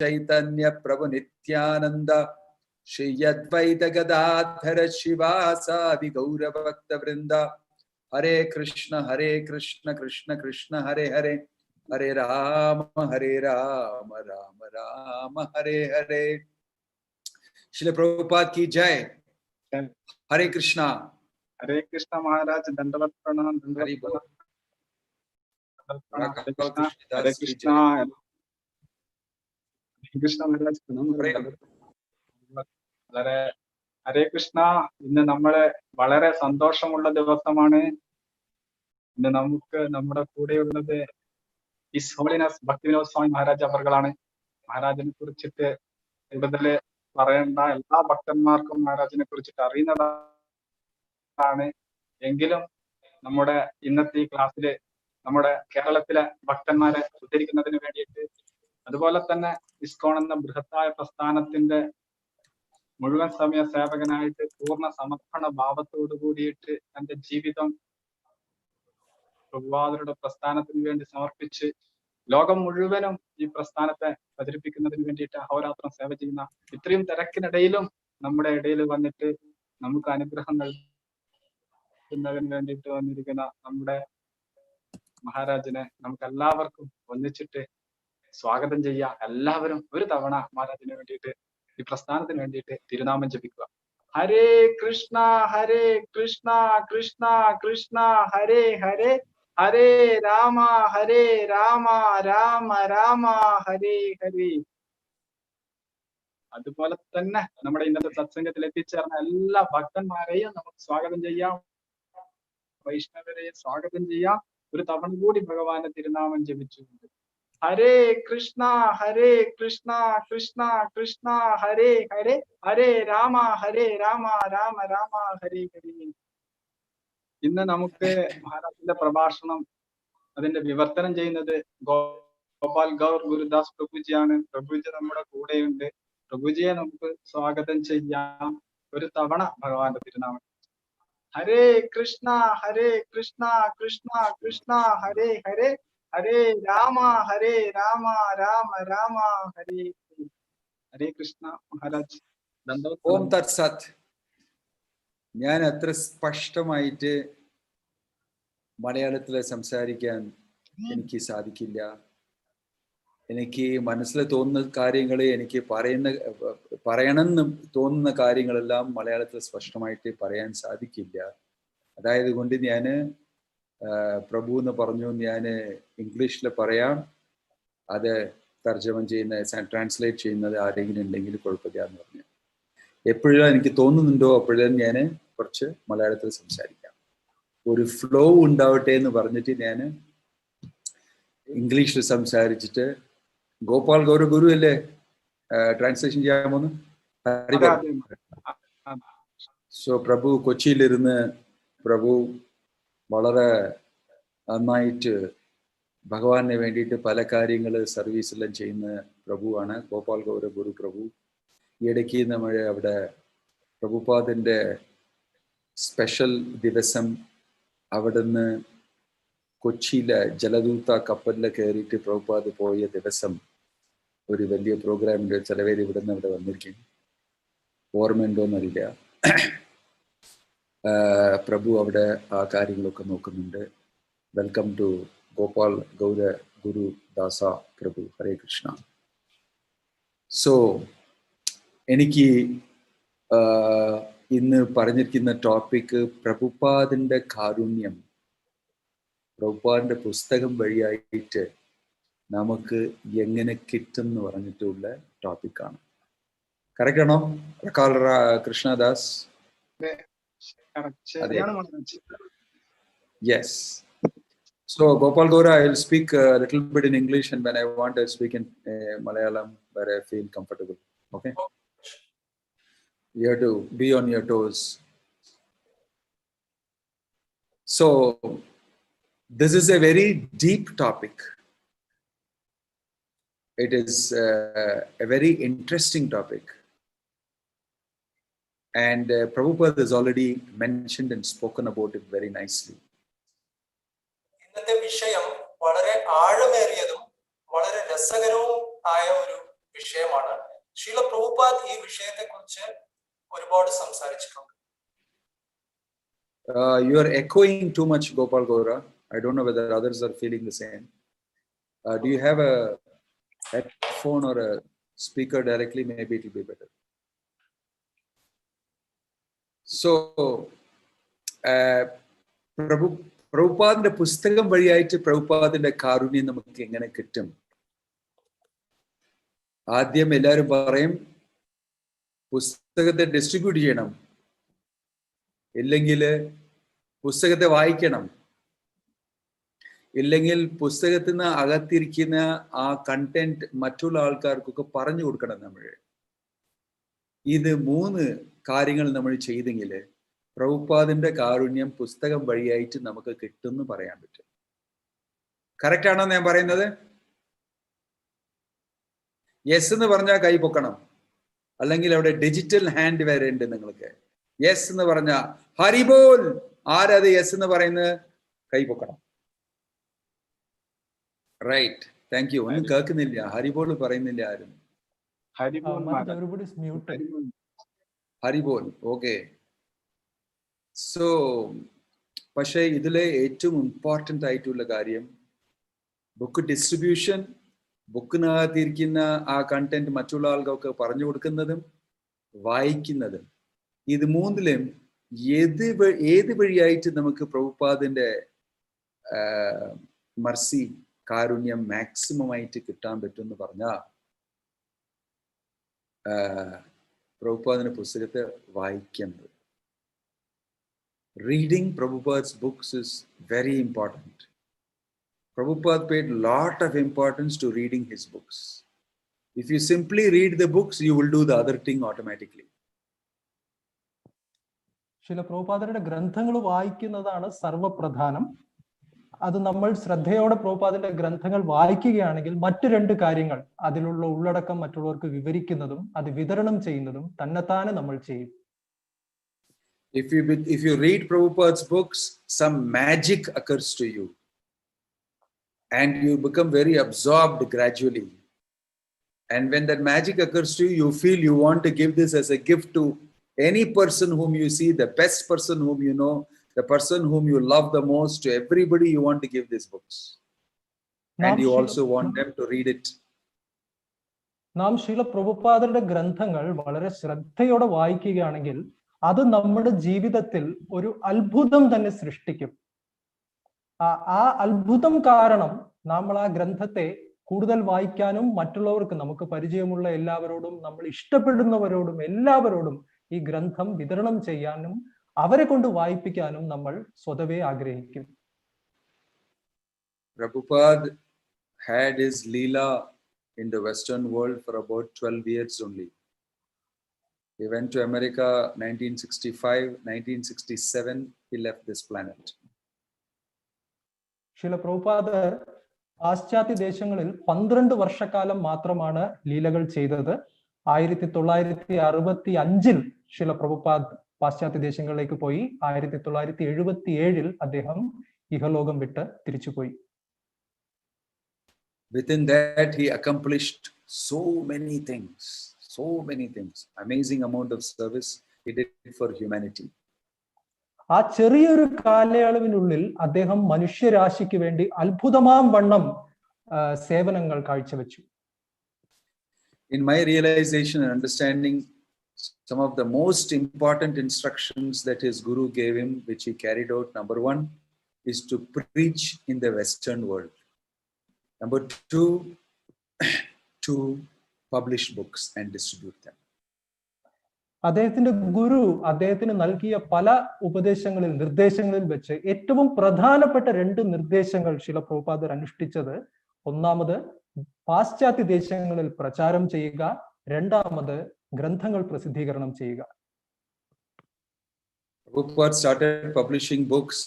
चैतन्य प्रभु नित्यानंद श्री अद्वैत गदाधर शिवासादि गौर भक्त वृंद हरे कृष्ण कृष्ण कृष्ण हरे हरे हरे राम राम राम हरे हरे। श्रील प्रभुपाद की जय। हरे कृष्णा महाराज दंडवत प्रणाम। हरे कृष्णा महाराज ഹരേ കൃഷ്ണ. ഇന്ന് നമ്മളെ വളരെ സന്തോഷമുള്ള ദിവസമാണ്. ഇന്ന് നമുക്ക് നമ്മുടെ കൂടെയുള്ളത് ഹിസ് ഹോളിനസ് ഭക്തിവിനോദ് സ്വാമി മഹാരാജ് അവർകളാണ്. മഹാരാജിനെ കുറിച്ചിട്ട് കൂടുതൽ പറയേണ്ട, എല്ലാ ഭക്തന്മാർക്കും മഹാരാജിനെ കുറിച്ചിട്ട് അറിയുന്നതാണ്. എങ്കിലും നമ്മുടെ ഇന്നത്തെ ഈ ക്ലാസ്സില് നമ്മുടെ കേരളത്തിലെ ഭക്തന്മാരെ ഉദ്ധരിക്കുന്നതിന് വേണ്ടിയിട്ട്, അതുപോലെ തന്നെ ഇസ്കോൺ എന്ന ബൃഹത്തായ പ്രസ്ഥാനത്തിന്റെ മുഴുവൻ സമയ സേവകനായിട്ട് പൂർണ്ണ സമർപ്പണ ഭാവത്തോടു കൂടിയിട്ട് തന്റെ ജീവിതം പ്രഭുപാദരുടെ പ്രസ്ഥാനത്തിന് വേണ്ടി സമർപ്പിച്ച് ലോകം മുഴുവനും ഈ പ്രസ്ഥാനത്തെ പ്രചരിപ്പിക്കുന്നതിന് വേണ്ടിയിട്ട് അഹോരാത്രം സേവ ചെയ്യുന്ന, ഇത്രയും തിരക്കിനിടയിലും നമ്മുടെ ഇടയിൽ വന്നിട്ട് നമുക്ക് അനുഗ്രഹം നൽകുന്നതിന് വേണ്ടിയിട്ട് വന്നിരിക്കുന്ന നമ്മുടെ മഹാരാജിനെ നമുക്ക് എല്ലാവർക്കും ഒന്നിച്ചിട്ട് സ്വാഗതം ചെയ്യാം. എല്ലാവരും ഒരു തവണ മഹാരാജിന് വേണ്ടിയിട്ട്, ഈ പ്രസ്ഥാനത്തിന് വേണ്ടിയിട്ട് തിരുനാമം ജപിക്കുക. ഹരേ കൃഷ്ണ കൃഷ്ണ കൃഷ്ണ ഹരേ ഹരേ ഹരേ രാമ രാമ രാമ ഹരേ ഹരേ. അതുപോലെ തന്നെ നമ്മുടെ ഇന്നത്തെ സത്സംഗത്തിൽ എത്തിച്ചേർന്ന എല്ലാ ഭക്തന്മാരെയും നമുക്ക് സ്വാഗതം ചെയ്യാം, വൈഷ്ണവരെയും സ്വാഗതം ചെയ്യാം. ഒരു തവണ കൂടി ഭഗവാന്റെ തിരുനാമം ജപിച്ചുകൊണ്ട് ഹരേ കൃഷ്ണ കൃഷ്ണ കൃഷ്ണ ഹരേ ഹരേ ഹരേ രാമ രാമ രാമ ഹരേ ഹരേ. ഇന്ന് നമുക്ക് മഹാരാജിന്റെ പ്രഭാഷണം, അതിന്റെ വിവർത്തനം ചെയ്യുന്നത് ഗോപാൽ ഗൗർ ഗുരുദാസ് പ്രഭുജിയാണ്. പ്രഭുജി നമ്മുടെ കൂടെയുണ്ട്. പ്രഭുജിയെ നമുക്ക് സ്വാഗതം ചെയ്യാം. ഒരു തവണ ഭഗവാന്റെ തിരുനാമം. ഹരേ കൃഷ്ണ കൃഷ്ണ കൃഷ്ണ ഹരേ ഹരേ ഹരേ രാമ രാമ രാമ ഹരേ ഹരേ. ഹരേ കൃഷ്ണ മഹാരാജ്. ഓം തത് സത്. ഞാൻ അത്ര സ്പഷ്ടമായിട്ട് മലയാളത്തിൽ സംസാരിക്കാൻ എനിക്ക് സാധിക്കില്ല. എനിക്ക് മനസ്സിൽ തോന്നുന്ന കാര്യങ്ങൾ, എനിക്ക് പറയണമെന്ന് തോന്നുന്ന കാര്യങ്ങളെല്ലാം മലയാളത്തിൽ സ്പഷ്ടമായിട്ട് പറയാൻ സാധിക്കില്ല. അതായത് കൊണ്ട് ഞാൻ പ്രഭു എന്ന് പറഞ്ഞു, ഞാൻ ഇംഗ്ലീഷിൽ പറയാം. അത് തർജ്ജമ ചെയ്യുന്ന, ട്രാൻസ്ലേറ്റ് ചെയ്യുന്നത് ആരെങ്കിലും ഉണ്ടെങ്കിൽ കുഴപ്പമില്ല എന്ന് പറഞ്ഞു. എപ്പോഴും എനിക്ക് തോന്നുന്നുണ്ടോ അപ്പോഴും ഞാൻ കുറച്ച് മലയാളത്തിൽ സംസാരിക്കാം. ഒരു ഫ്ലോ ഉണ്ടാവട്ടെ എന്ന് പറഞ്ഞിട്ട് ഞാൻ ഇംഗ്ലീഷിൽ സംസാരിച്ചിട്ട്, ഗോപാൽ ഗൗര ഗുരു അല്ലേ ട്രാൻസ്ലേഷൻ ചെയ്യാമോന്ന്? സോ പ്രഭു കൊച്ചിയിലിരുന്ന് പ്രഭു വളരെ നന്നായിട്ട് ഭഗവാന് വേണ്ടിയിട്ട് പല കാര്യങ്ങൾ സർവീസെല്ലാം ചെയ്യുന്ന പ്രഭുവാണ് ഗോപാൽ ഗൗര ഗുരു പ്രഭു. ഈയിടയ്ക്ക് നമ്മൾ അവിടെ പ്രഭുപാദിൻ്റെ സ്പെഷ്യൽ ദിവസം അവിടുന്ന് കൊച്ചിയിലെ ജലദൂത കപ്പലിൽ കയറിയിട്ട് പ്രഭുപാദ് പോയ ദിവസം ഒരു വലിയ പ്രോഗ്രാമിൻ്റെ ചില പേര് ഇവിടുന്ന് അവിടെ വന്നിരിക്കും. ഓർമ്മയുണ്ടോയെന്നറിയില്ല. പ്രഭു അവിടെ ആ കാര്യങ്ങളൊക്കെ നോക്കുന്നുണ്ട്. Welcome to Gopal Gaura Guru Dasa Prabhu. Hare Krishna. So എനിക്ക് ഇന്ന് പറഞ്ഞിരിക്കുന്ന ടോപ്പിക്ക് പ്രഭുപാദിൻ്റെ കാരുണ്യം, പ്രഭുപാദിൻ്റെ പുസ്തകം വഴിയായിട്ട് നമുക്ക് എങ്ങനെ കിട്ടും എന്ന് പറഞ്ഞിട്ടുള്ള ടോപ്പിക്കാണ്. കറക്റ്റ് ആണോ Krishnadas? Yes. So Gopal Gaura, I will speak a little bit in English, and when I want to speak in Malayalam where I feel comfortable. Okay? You have to be on your toes. So this is a very deep topic. It is a very interesting topic. And Prabhupada has already mentioned and spoken about it very nicely. ഇന്നത്തെ വിഷയം വളരെ ആഴമേറിയതും വളരെ രസകരവും ആയ ഒരു വിഷയമാണ്. ശ്രീല പ്രഭുപാദ് ഈ വിഷയത്തെ കുറിച്ച് ഒരുപാട് സംസാരിച്ചിട്ടുണ്ട്. You are echoing too much, Gopal Gora. I don't know whether others are feeling the same. Do you have a headphone or a speaker directly? Maybe it will be better. So, പ്രഭുപാദിന്റെ പുസ്തകം വഴിയായിട്ട് പ്രഭുപാദിന്റെ കാരുണ്യം നമുക്ക് എങ്ങനെ കിട്ടും? ആദ്യം എല്ലാവരും പറയും പുസ്തകത്തെ ഡിസ്ട്രിബ്യൂട്ട് ചെയ്യണം, ഇല്ലെങ്കിൽ പുസ്തകത്തെ വായിക്കണം, ഇല്ലെങ്കിൽ പുസ്തകത്തിൽ നിന്ന് അകത്തിരിക്കുന്ന ആ കണ്ടന്റ് മറ്റുള്ള ആൾക്കാർക്കൊക്കെ പറഞ്ഞു കൊടുക്കണം. നമ്മൾ ഇത് 3 കാര്യങ്ങൾ നമ്മൾ ചെയ്തെങ്കിൽ പ്രഭുപാദിന്റെ കാരുണ്യം പുസ്തകം വഴിയായിട്ട് നമുക്ക് കിട്ടുമെന്ന് പറയാൻ പറ്റും. കറക്റ്റ് ആണോ ഞാൻ പറയുന്നത്? യെസ് എന്ന് പറഞ്ഞാൽ കൈ പൊക്കണം, അല്ലെങ്കിൽ അവിടെ ഡിജിറ്റൽ ഹാൻഡ് വരെ ഉണ്ട് നിങ്ങൾക്ക്. യെസ് എന്ന് പറഞ്ഞ ഹരിബോൽ, ആരത് യെസ് എന്ന് പറയുന്നത്? കൈ പൊക്കണം. Right, thank you. ഒന്നും കേൾക്കുന്നില്ല, ഹരിബോൾ പറയുന്നില്ല ആരും. ഹരിബോൽ, ഓക്കെ. സോ പക്ഷേ ഇതിലെ ഏറ്റവും ഇമ്പോർട്ടൻ്റ് ആയിട്ടുള്ള കാര്യം ബുക്ക് ഡിസ്ട്രിബ്യൂഷൻ, ബുക്കിനകത്തിരിക്കുന്ന ആ കണ്ടന്റ് മറ്റുള്ള ആൾക്കൊക്കെ പറഞ്ഞു കൊടുക്കുന്നതും വായിക്കുന്നതും. ഇത് 3ലും ഏത് വഴിയായിട്ട് നമുക്ക് പ്രഭുപാദിന്റെ മർസി, കാരുണ്യം മാക്സിമം ആയിട്ട് കിട്ടാൻ പറ്റും എന്ന് പറഞ്ഞാൽ പ്രഭുപാദിന്റെ പുസ്തകത്തെ വായിക്കുന്നത്. Reading Prabhupada's books is very important. Prabhupada paid a lot of importance to reading his books. If you simply read the books, you will do the other thing automatically. ശില പ്രഭുപാദരുടെ ഗ്രന്ഥങ്ങൾ വായിക്കുന്നതാണ് സർവപ്രധാനം. അത് നമ്മൾ ശ്രദ്ധയോടെ പ്രഭുപാദിന്റെ ഗ്രന്ഥങ്ങൾ വായിക്കുകയാണെങ്കിൽ മറ്റു 2 കാര്യങ്ങൾ, അതിലുള്ള ഉള്ളടക്കം മറ്റുള്ളവർക്ക് വിവരിക്കുന്നതും അത് വിതരണം ചെയ്യുന്നതും തന്നെത്താനെ നമ്മൾ ചെയ്യും. If you read Prabhupada's books, some magic occurs to you and you become very absorbed gradually. And when that magic occurs to you, you feel you want to give this as a gift to any person whom you see, the best person whom you know, the person whom you love the most. To everybody you want to give these books. And you also want them to read it. നാം ശീല പ്രഭുപാദരുടെ ഗ്രന്ഥങ്ങൾ വളരെ ശ്രദ്ധയോടെ വായിക്കുകയാണെങ്കിൽ അത് നമ്മുടെ ജീവിതത്തിൽ ഒരു അത്ഭുതം തന്നെ സൃഷ്ടിക്കും. ആ അത്ഭുതം കാരണം നമ്മൾ ആ ഗ്രന്ഥത്തെ കൂടുതൽ വായിക്കാനും മറ്റുള്ളവർക്ക്, നമുക്ക് പരിചയമുള്ള എല്ലാവരോടും, നമ്മൾ ഇഷ്ടപ്പെടുന്നവരോടും എല്ലാവരോടും ഈ ഗ്രന്ഥം വിതരണം ചെയ്യാനും അവരെ കൊണ്ട് വായിപ്പിക്കാനും നമ്മൾ സ്വതവേ ആഗ്രഹിക്കും. Prabhupada had his Leela in the Western world for about 12 years only. He went to America 1965, 1967, he left this planet. ശില പ്രഭുപാദർ പാശ്ചാത്യ ദേശങ്ങളിൽ 12 വർഷക്കാലം മാത്രമാണ് ലീലകൾ ചെയ്തത്. 1965 ശില പ്രഭുപാദ് പാശ്ചാത്യ ദേശങ്ങളിലേക്ക് പോയി. 1977 അദ്ദേഹം ഇഹലോകം വിട്ട് തിരിച്ചുപോയി. Within that he accomplished so many things. Amazing amount of service he did for humanity. ആ ചെറിയൊരു കാലയളവിനുള്ളിൽ അദ്ദേഹം മനുഷ്യരാശിക്ക് വേണ്ടി അത്ഭുതമാം വണ്ണം സേവനങ്ങൾ കാഴ്ചവെച്ചു. In my realization and understanding, some of the most important instructions that his guru gave him, which he carried out, number 1 is to preach in the Western world. Number 2, to publish books and distribute them. അദ്ദേഹത്തിന്റെ ഗുരു അദ്ദേഹത്തിന് നൽകിയ പല ഉപദേശങ്ങളിൽ, നിർദ്ദേശങ്ങളിൽ വെച്ച് ഏറ്റവും പ്രധാനപ്പെട്ട 2 നിർദ്ദേശങ്ങൾ ശില പ്രഭുപാദർ അനുഷ്ഠിച്ചത്, ഒന്നാമത് പാശ്ചാത്യ ദേശങ്ങളിൽ പ്രചാരം ചെയ്യുക, രണ്ടാമത് ഗ്രന്ഥങ്ങൾ പ്രസിദ്ധീകരണം ചെയ്യുക. Prabhupada started publishing books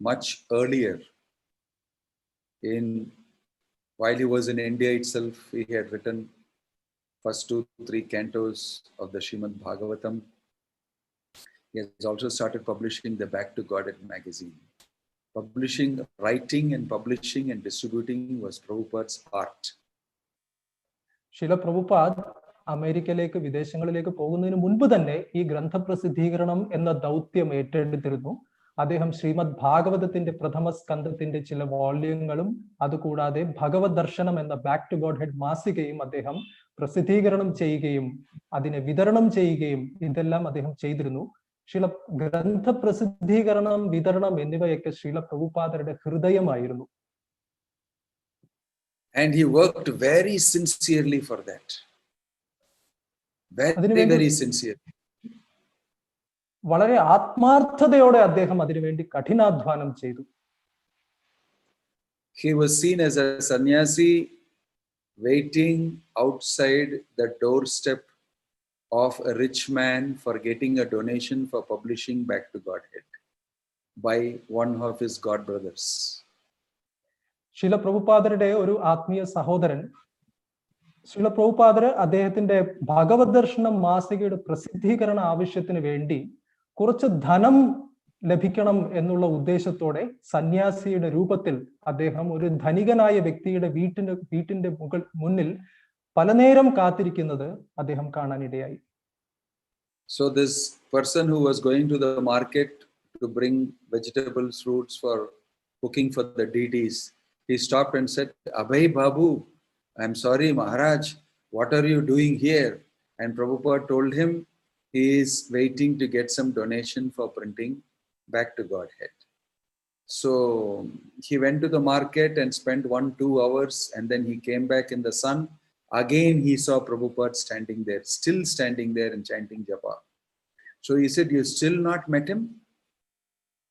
much earlier. While he was in India itself, he had written first 2-3 cantos of the Srimad Bhagavatam. He has also started publishing the Back to Godhead magazine. Writing and publishing and distributing was Prabhupada's art. ശില പ്രഭുപാദ് അമേരിക്കയിലേക്ക് വിദേശങ്ങളിലേക്ക് പോകുന്നതിന് മുൻപ് തന്നെ ഈ ഗ്രന്ഥപ്രസിദ്ധീകരണം എന്ന ദൗത്യം ഏറ്റെടുത്തിരുന്നു. അദ്ദേഹം ശ്രീമദ് ഭാഗവതത്തിന്റെ പ്രഥമ സ്കന്ധത്തിന്റെ ചില വോള്യങ്ങളും അതുകൂടാതെ ഭഗവത് ദർശനം എന്ന ബാക്ക് ടു ഗോഡ് ഹെഡ് മാസികയും അദ്ദേഹം പ്രസിദ്ധീകരണം ചെയ്യുകയും അതിനെ വിതരണം ചെയ്യുകയും ഇതെല്ലാം അദ്ദേഹം ചെയ്തിരുന്നു. ശ്രീല ഗ്രന്ഥ പ്രസിദ്ധീകരണം, വിതരണം എന്നിവയൊക്കെ Srila പ്രഭുപാദരുടെ ഹൃദയമായിരുന്നു. And he worked very sincerely for that. Very sincere. വളരെ ആത്മാർത്ഥതയോടെ അദ്ദേഹം അതിനുവേണ്ടി കഠിനാധ്വാനം ചെയ്തു. He was seen as a sannyasi waiting outside the doorstep of a rich man for getting a donation for publishing Back to Godhead by one of his god brothers. ശില പ്രഭുപാദരുടെ ഒരു ആത്മീയ സഹോദരൻ, ശില പ്രഭുപാദർ അദ്ദേഹത്തിന്റെ ഭഗവത് ദർശനം മാസികയുടെ പ്രസിദ്ധീകരണ ആവശ്യത്തിന് വേണ്ടി കുറച്ച് ധനം ലഭിക്കണം എന്നുള്ള ഉദ്ദേശത്തോടെ സന്യാസിയുടെ രൂപത്തിൽ അദ്ദേഹം ഒരു ധനികനായ വ്യക്തിയുടെ വീട്ടിന്റെ മുന്നിൽ പല നേരം കാത്തിരിക്കുന്നത് അദ്ദേഹം കാണാനിടയായി. So this person who was going to the market to bring vegetables, fruits for cooking for the deities, he stopped and said, "Abhay Babu, I'm sorry Maharaj, what are you doing here?" And Prabhupada told him he is waiting to get some donation for printing Back to Godhead. So he went to the market and spent 1-2 hours, and then he came back in the sun. Again he saw Prabhupada standing there, still standing there and chanting japa. So he said, "You still not met him?"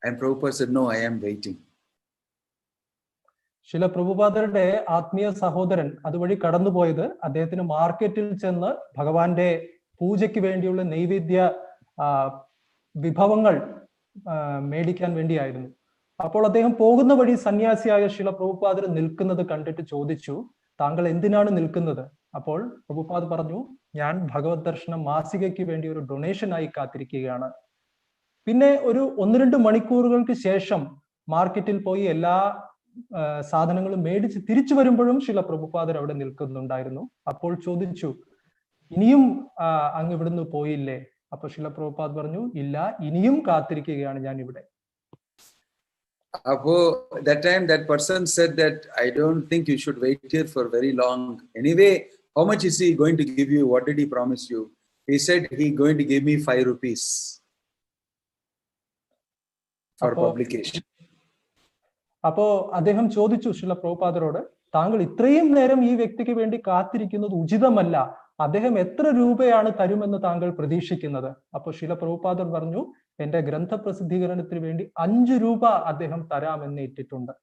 And Prabhupada said, "No, I am waiting." ശില പ്രഭുപാദരുടെ ആത്മീയ സഹോദരൻ അതുവഴി കടന്നുപോയത് അദ്ദേഹത്തിന് മാർക്കറ്റിൽ ചെന്ന് ഭഗവാന്റെ പൂജയ്ക്ക് വേണ്ടിയുള്ള നൈവേദ്യ വിഭവങ്ങൾ മേടിക്കാൻ വേണ്ടിയായിരുന്നു. അപ്പോൾ അദ്ദേഹം പോകുന്ന വഴി സന്യാസിയായ ശില പ്രഭുപാദർ നിൽക്കുന്നത് കണ്ടിട്ട് ചോദിച്ചു, "താങ്കൾ എന്തിനാണ് നിൽക്കുന്നത്?" അപ്പോൾ പ്രഭുപാദ് പറഞ്ഞു, "ഞാൻ ഭഗവത് ദർശനം മാസികയ്ക്ക് വേണ്ടി ഒരു ഡൊണേഷനായി കാത്തിരിക്കുകയാണ്." പിന്നെ ഒരു 1-2 മണിക്കൂറുകൾക്ക് ശേഷം മാർക്കറ്റിൽ പോയി എല്ലാ സാധനങ്ങളും മേടിച്ച് തിരിച്ചു വരുമ്പോഴും ശില പ്രഭുപാദർ അവിടെ നിൽക്കുന്നുണ്ടായിരുന്നു. അപ്പോൾ ചോദിച്ചു, "ഇനിയും അങ്ങ് ഇവിടുന്ന് പോയില്ലേ?" അപ്പൊ ശില പ്രഭുപാദ് പറഞ്ഞു, "ഇല്ല, ഇനിയും കാത്തിരിക്കുകയാണ് ഞാൻ ഇവിടെ." That time that person said that, "I don't think you should wait here for very long. Anyway, how much is he going to give you? What did he promise you?" He said he going to give me 5 rupees for publication. അപ്പോ അദ്ദേഹം ചോദിച്ചു ശില പ്രഭുപാദരോട്, "താങ്കൾ ഇത്രയും നേരം ഈ വ്യക്തിക്ക് വേണ്ടി കാത്തിരിക്കുന്നത് ഉചിതമല്ല. അദ്ദേഹം എത്ര രൂപയാണ് തരുമെന്ന് താങ്കൾ പ്രതീക്ഷിക്കുന്നത്?" അപ്പൊ ശില പ്രഭുപാദർ പറഞ്ഞു, "എന്റെ ഗ്രന്ഥ പ്രസിദ്ധീകരണത്തിന് വേണ്ടി 5 രൂപ അദ്ദേഹം തരാമെന്ന് ഇട്ടിട്ടുണ്ട്."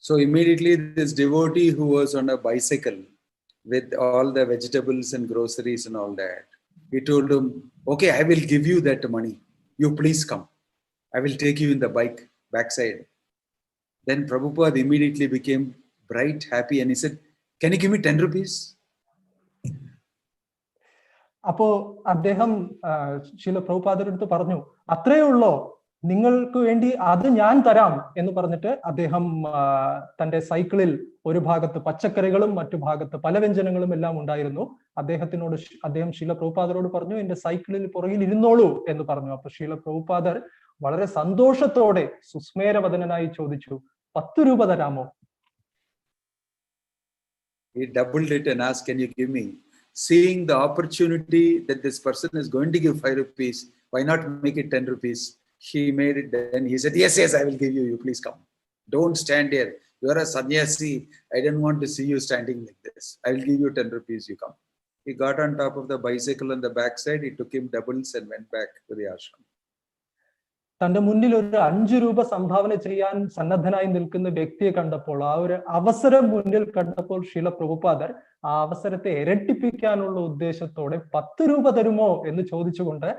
So immediately this devotee who was on a bicycle with all the vegetables and groceries and all that, he told him, "Okay, I will give you that money. You please come. I will take you in the bike backside." Then Prabhupada immediately became bright, happy, and he said, "Can you give me 10 rupees?" അപ്പോ അദ്ദേഹം ശില പ്രഭുപാദരുടെ അടുത്ത് പറഞ്ഞു, "അത്രയേ ഉള്ളോ? നിങ്ങൾക്ക് വേണ്ടി അത് ഞാൻ തരാം" എന്ന് പറഞ്ഞിട്ട് അദ്ദേഹം തന്റെ സൈക്കിളിൽ ഒരു ഭാഗത്ത് പച്ചക്കറികളും മറ്റു ഭാഗത്ത് പലവ്യഞ്ജനങ്ങളും എല്ലാം ഉണ്ടായിരുന്നു. അദ്ദേഹം ശില പ്രഭുപാദരോട് പറഞ്ഞു, "എന്റെ സൈക്കിളിൽ പുറകിൽ ഇരുന്നോളൂ" എന്ന് പറഞ്ഞു. അപ്പൊ ശില പ്രഭുപാദർ വളരെ സന്തോഷത്തോടെ സുസ്മേരവദനായി ചോദിച്ചു, "10 രൂപ തരാമോ?" He doubled it and asked, "Can you give me?" Seeing the opportunity that this person is going to give 5 rupees, why not make it 10 rupees? He made it. Then he said, yes, I will give you. You please come. Don't stand here. You are a sannyasi. I don't want to see you standing like this. I will give you 10 rupees. You come. He got on top of the bicycle on the backside. He took him doubles and went back to the ashram. തന്റെ മുന്നിൽ ഒരു 5 രൂപ സംഭാവന ചെയ്യാൻ സന്നദ്ധനായി നിൽക്കുന്ന വ്യക്തിയെ കണ്ടപ്പോൾ, ആ ഒരു അവസരം മുന്നിൽ കണ്ടപ്പോൾ ശില പ്രഭുപാദർ ആ അവസരത്തെ ഇരട്ടിപ്പിക്കാനുള്ള ഉദ്ദേശത്തോടെ 10 രൂപ തരുമോ എന്ന് ചോദിച്ചുകൊണ്ട്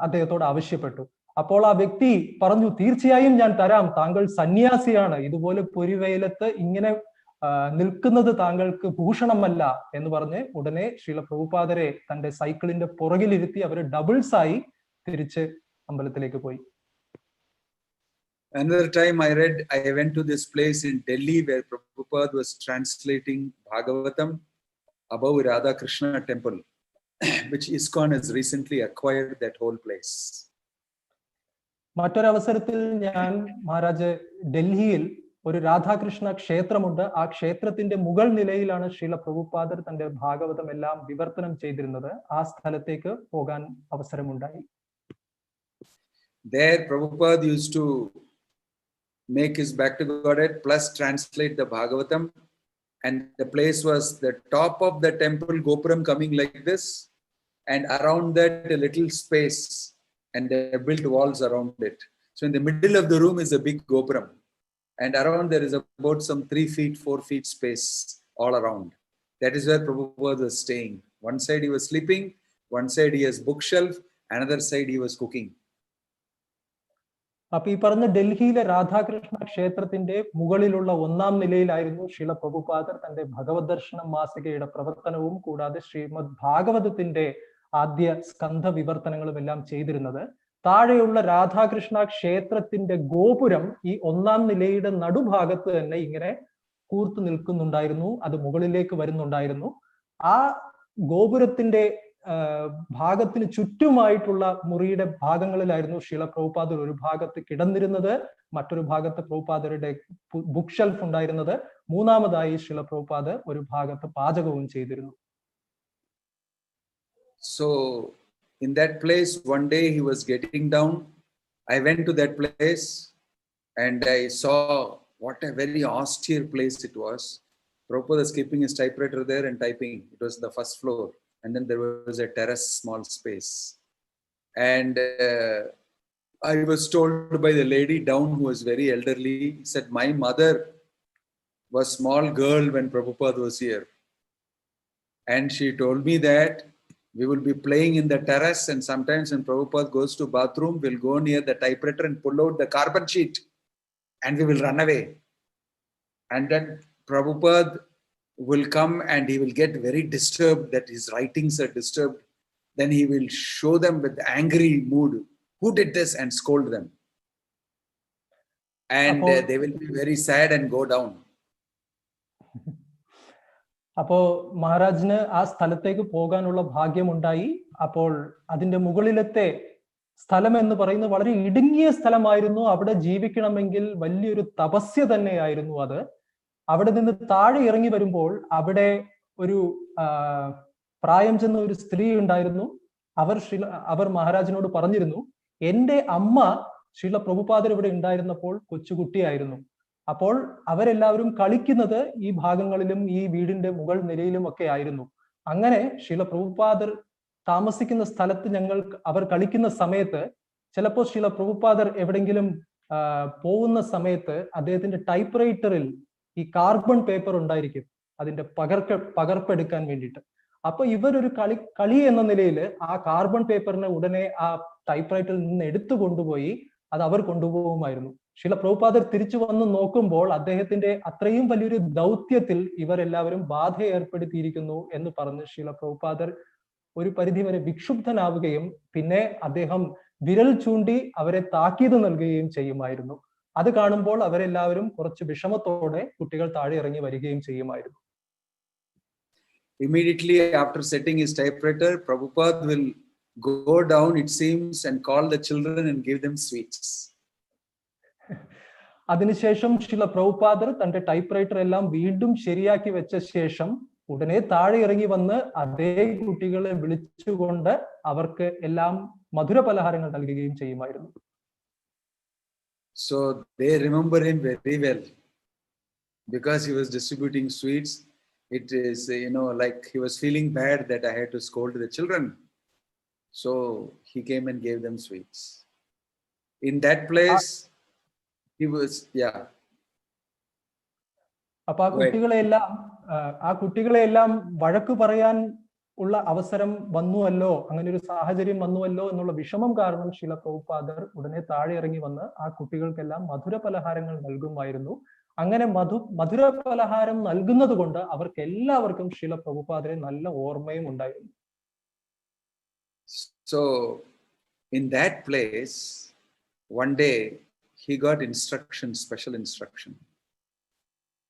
അദ്ദേഹത്തോട് ആവശ്യപ്പെട്ടു. അപ്പോൾ ആ വ്യക്തി പറഞ്ഞു, "തീർച്ചയായും ഞാൻ തരാം. താങ്കൾ സന്യാസിയാണ്. ഇതുപോലെ പൊരിവെയിലത്ത് ഇങ്ങനെ നിൽക്കുന്നത് താങ്കൾക്ക് ഭൂഷണമല്ല" എന്ന് പറഞ്ഞ് ഉടനെ ശില പ്രഭുപാദരെ തന്റെ സൈക്കിളിന്റെ പുറകിലിരുത്തി അവര് ഡബിൾസ് ആയി തിരിച്ച് അമ്പലത്തിലേക്ക് പോയി. Another time I went to this place in Delhi where Prabhupada was translating Bhagavatam above Radha Krishna temple, which ISKCON has recently acquired that whole place. മറ്റൊരവസരത്തിൽ ഞാൻ മഹാരാജ് ഡൽഹിയിൽ ഒരു രാധാകൃഷ്ണ ക്ഷേത്രമുണ്ട്. ആ ക്ഷേത്രത്തിന്റെ മുകൾ നിലയിലാണ് ശ്രീല പ്രഭുപാദർ തന്റെ ഭാഗവതം എല്ലാം വിവർത്തനം ചെയ്തിരുന്നത്. ആ സ്ഥലത്തേക്ക് പോകാൻ അവസരമുണ്ടായി. There Prabhupada used to make his back to Godhead plus translate the Bhagavatam, and the place was the top of the temple Gopuram coming like this, and around that a little space, and they built walls around it. So in the middle of the room is a big Gopuram, and around there is about some 3 feet, 4 feet space all around. That is where Prabhupada was staying. One side he was sleeping, one side he has bookshelf, another side he was cooking. അപ്പൊ ഈ പറഞ്ഞ ഡൽഹിയിലെ രാധാകൃഷ്ണ ക്ഷേത്രത്തിന്റെ മുകളിലുള്ള 1-ാം നിലയിലായിരുന്നു ശ്രീല പ്രഭുപാദർ തന്റെ ഭഗവത് ദർശനം മാസികയുടെ പ്രവർത്തനവും കൂടാതെ ശ്രീമദ് ഭാഗവതത്തിന്റെ ആദ്യ സ്കന്ധ വിവർത്തനങ്ങളും എല്ലാം ചെയ്തിരുന്നത്. താഴെയുള്ള രാധാകൃഷ്ണ ക്ഷേത്രത്തിന്റെ ഗോപുരം ഈ 1-ാം നിലയുടെ നടുഭാഗത്ത് തന്നെ ഇങ്ങനെ കൂർത്തു നിൽക്കുന്നുണ്ടായിരുന്നു. അത് മുകളിലേക്ക് വരുന്നുണ്ടായിരുന്നു. ആ ഗോപുരത്തിന്റെ ഭാഗത്തിന് ചുറ്റുമായിട്ടുള്ള മുറിയുടെ ഭാഗങ്ങളിലായിരുന്നു ശ്രീല പ്രഭുപാദർ ഒരു ഭാഗത്ത് കിടന്നിരുന്നത്, മറ്റൊരു ഭാഗത്ത് പ്രഭുപാദരുടെ ബുക്ക് ഷെൽഫ് ഉണ്ടായിരുന്നത്, മൂന്നാമതായി ശ്രീല പ്രഭുപാദർ ഒരു ഭാഗത്ത് പാചകവും ചെയ്തിരുന്നു. So in that place, one day he was getting down. I went to that place and I saw what a very austere place it was. Prabhupada was keeping his typewriter there and typing. It was the first floor. And then there was a terrace, small space. And I was told by the lady down who was very elderly, said, my mother was a small girl when Prabhupada was here. And she told me that we will be playing in the terrace, and sometimes when Prabhupada goes to bathroom, we'll go near the typewriter and pull out the carbon sheet and we will run away. And then Prabhupada will come and he will get very disturbed that his writings are disturbed. Then he will show them with angry mood, who did this, and scold them. And they will be very sad and go down. അപ്പോ മഹാരാജിന് ആ സ്ഥലത്തേക്ക് പോകാനുള്ള ഭാഗ്യമുണ്ടായി. അപ്പോൾ അതിന്റെ മുകളിലത്തെ സ്ഥലം എന്ന് പറയുന്നത് വളരെ ഇടുങ്ങിയ സ്ഥലമായിരുന്നു. അവിടെ ജീവിക്കണമെങ്കിൽ വലിയൊരു തപസ്യ തന്നെയായിരുന്നു അത്. അവിടെ നിന്ന് താഴെ ഇറങ്ങി വരുമ്പോൾ അവിടെ ഒരു പ്രായം ചെന്ന ഒരു സ്ത്രീ ഉണ്ടായിരുന്നു. അവർ മഹാരാജിനോട് പറഞ്ഞിരുന്നു, എന്റെ അമ്മ ശ്രീല പ്രഭുപാദർ ഇവിടെ ഉണ്ടായിരുന്നപ്പോൾ കൊച്ചുകുട്ടിയായിരുന്നു. അപ്പോൾ അവരെല്ലാവരും കളിക്കുന്നത് ഈ ഭാഗങ്ങളിലും ഈ വീടിന്റെ മുകൾ നിലയിലും ഒക്കെ ആയിരുന്നു. അങ്ങനെ ശ്രീല പ്രഭുപാദർ താമസിക്കുന്ന സ്ഥലത്ത് അവർ കളിക്കുന്ന സമയത്ത് ചിലപ്പോൾ ശ്രീല പ്രഭുപാദർ എവിടെങ്കിലും പോകുന്ന സമയത്ത് അദ്ദേഹത്തിന്റെ ടൈപ്പ് റൈറ്ററിൽ ഈ കാർബൺ പേപ്പർ ഉണ്ടായിരിക്കും, അതിന്റെ പകർപ്പെടുക്കാൻ വേണ്ടിയിട്ട്. അപ്പൊ ഇവരൊരു കളി എന്ന നിലയിൽ ആ കാർബൺ പേപ്പറിനെ ഉടനെ ആ ടൈപ്പ് റൈറ്ററിൽ നിന്ന് എടുത്തു കൊണ്ടുപോയി അത് അവർ കൊണ്ടുപോകുമായിരുന്നു. ശ്രീല പ്രഭുപാദർ തിരിച്ചു വന്ന് നോക്കുമ്പോൾ അദ്ദേഹത്തിന്റെ അത്രയും വലിയൊരു ദൗത്യത്തിൽ ഇവരെല്ലാവരും ബാധ ഏർപ്പെടുത്തിയിരിക്കുന്നു എന്ന് പറഞ്ഞ് ശ്രീല പ്രഭുപാദർ ഒരു പരിധിവരെ വിക്ഷുബ്ധനാവുകയും പിന്നെ അദ്ദേഹം വിരൽ ചൂണ്ടി അവരെ താക്കീത് നൽകുകയും ചെയ്യുമായിരുന്നു. അത് കാണുമ്പോൾ അവരെല്ലാവരും കുറച്ച് വിഷമത്തോടെ കുട്ടികൾ താഴെ ഇറങ്ങി വരികയും ചെയ്യുമായിരുന്നു. Immediately after setting his typewriter, Prabhupada will go down, it seems, and call the children and give them sweets. അതിനുശേഷം ശ്രീല പ്രഭുപാദർ തന്റെ ടൈപ്പ് റൈറ്റർ എല്ലാം വീണ്ടും ശരിയാക്കി വെച്ച ശേഷം ഉടനെ താഴെ ഇറങ്ങി വന്ന് അതേ കുട്ടികളെ വിളിച്ചുകൊണ്ട് അവർക്ക് എല്ലാം മധുര പലഹാരങ്ങൾ നൽകുകയും ചെയ്യുമായിരുന്നു. So they remember him very well because he was distributing sweets. It is, like he was feeling bad that I had to scold the children. So he came and gave them sweets. In that place, he was, yeah. അപ്പൊ ആ കുട്ടികളെല്ലാം വഴക്ക് പറയാൻ ഉള്ള അവസരം വന്നുവല്ലോ, അങ്ങനെ ഒരു സാഹചര്യം വന്നുവല്ലോ എന്നുള്ള വിഷമം കാരണം ശ്രീല പ്രഭുപാദർ ഉടനെ താഴെ ഇറങ്ങി വന്ന് ആ കുട്ടികൾക്കെല്ലാം മധുര പലഹാരങ്ങൾ നൽകുമായിരുന്നു. അങ്ങനെ മധുര പലഹാരം നൽകുന്നത് കൊണ്ട് അവർക്ക് എല്ലാവർക്കും ശ്രീല പ്രഭുപാദരെ നല്ല ഓർമ്മയും ഉണ്ടായിരുന്നു. So in that place, one day he got special instruction.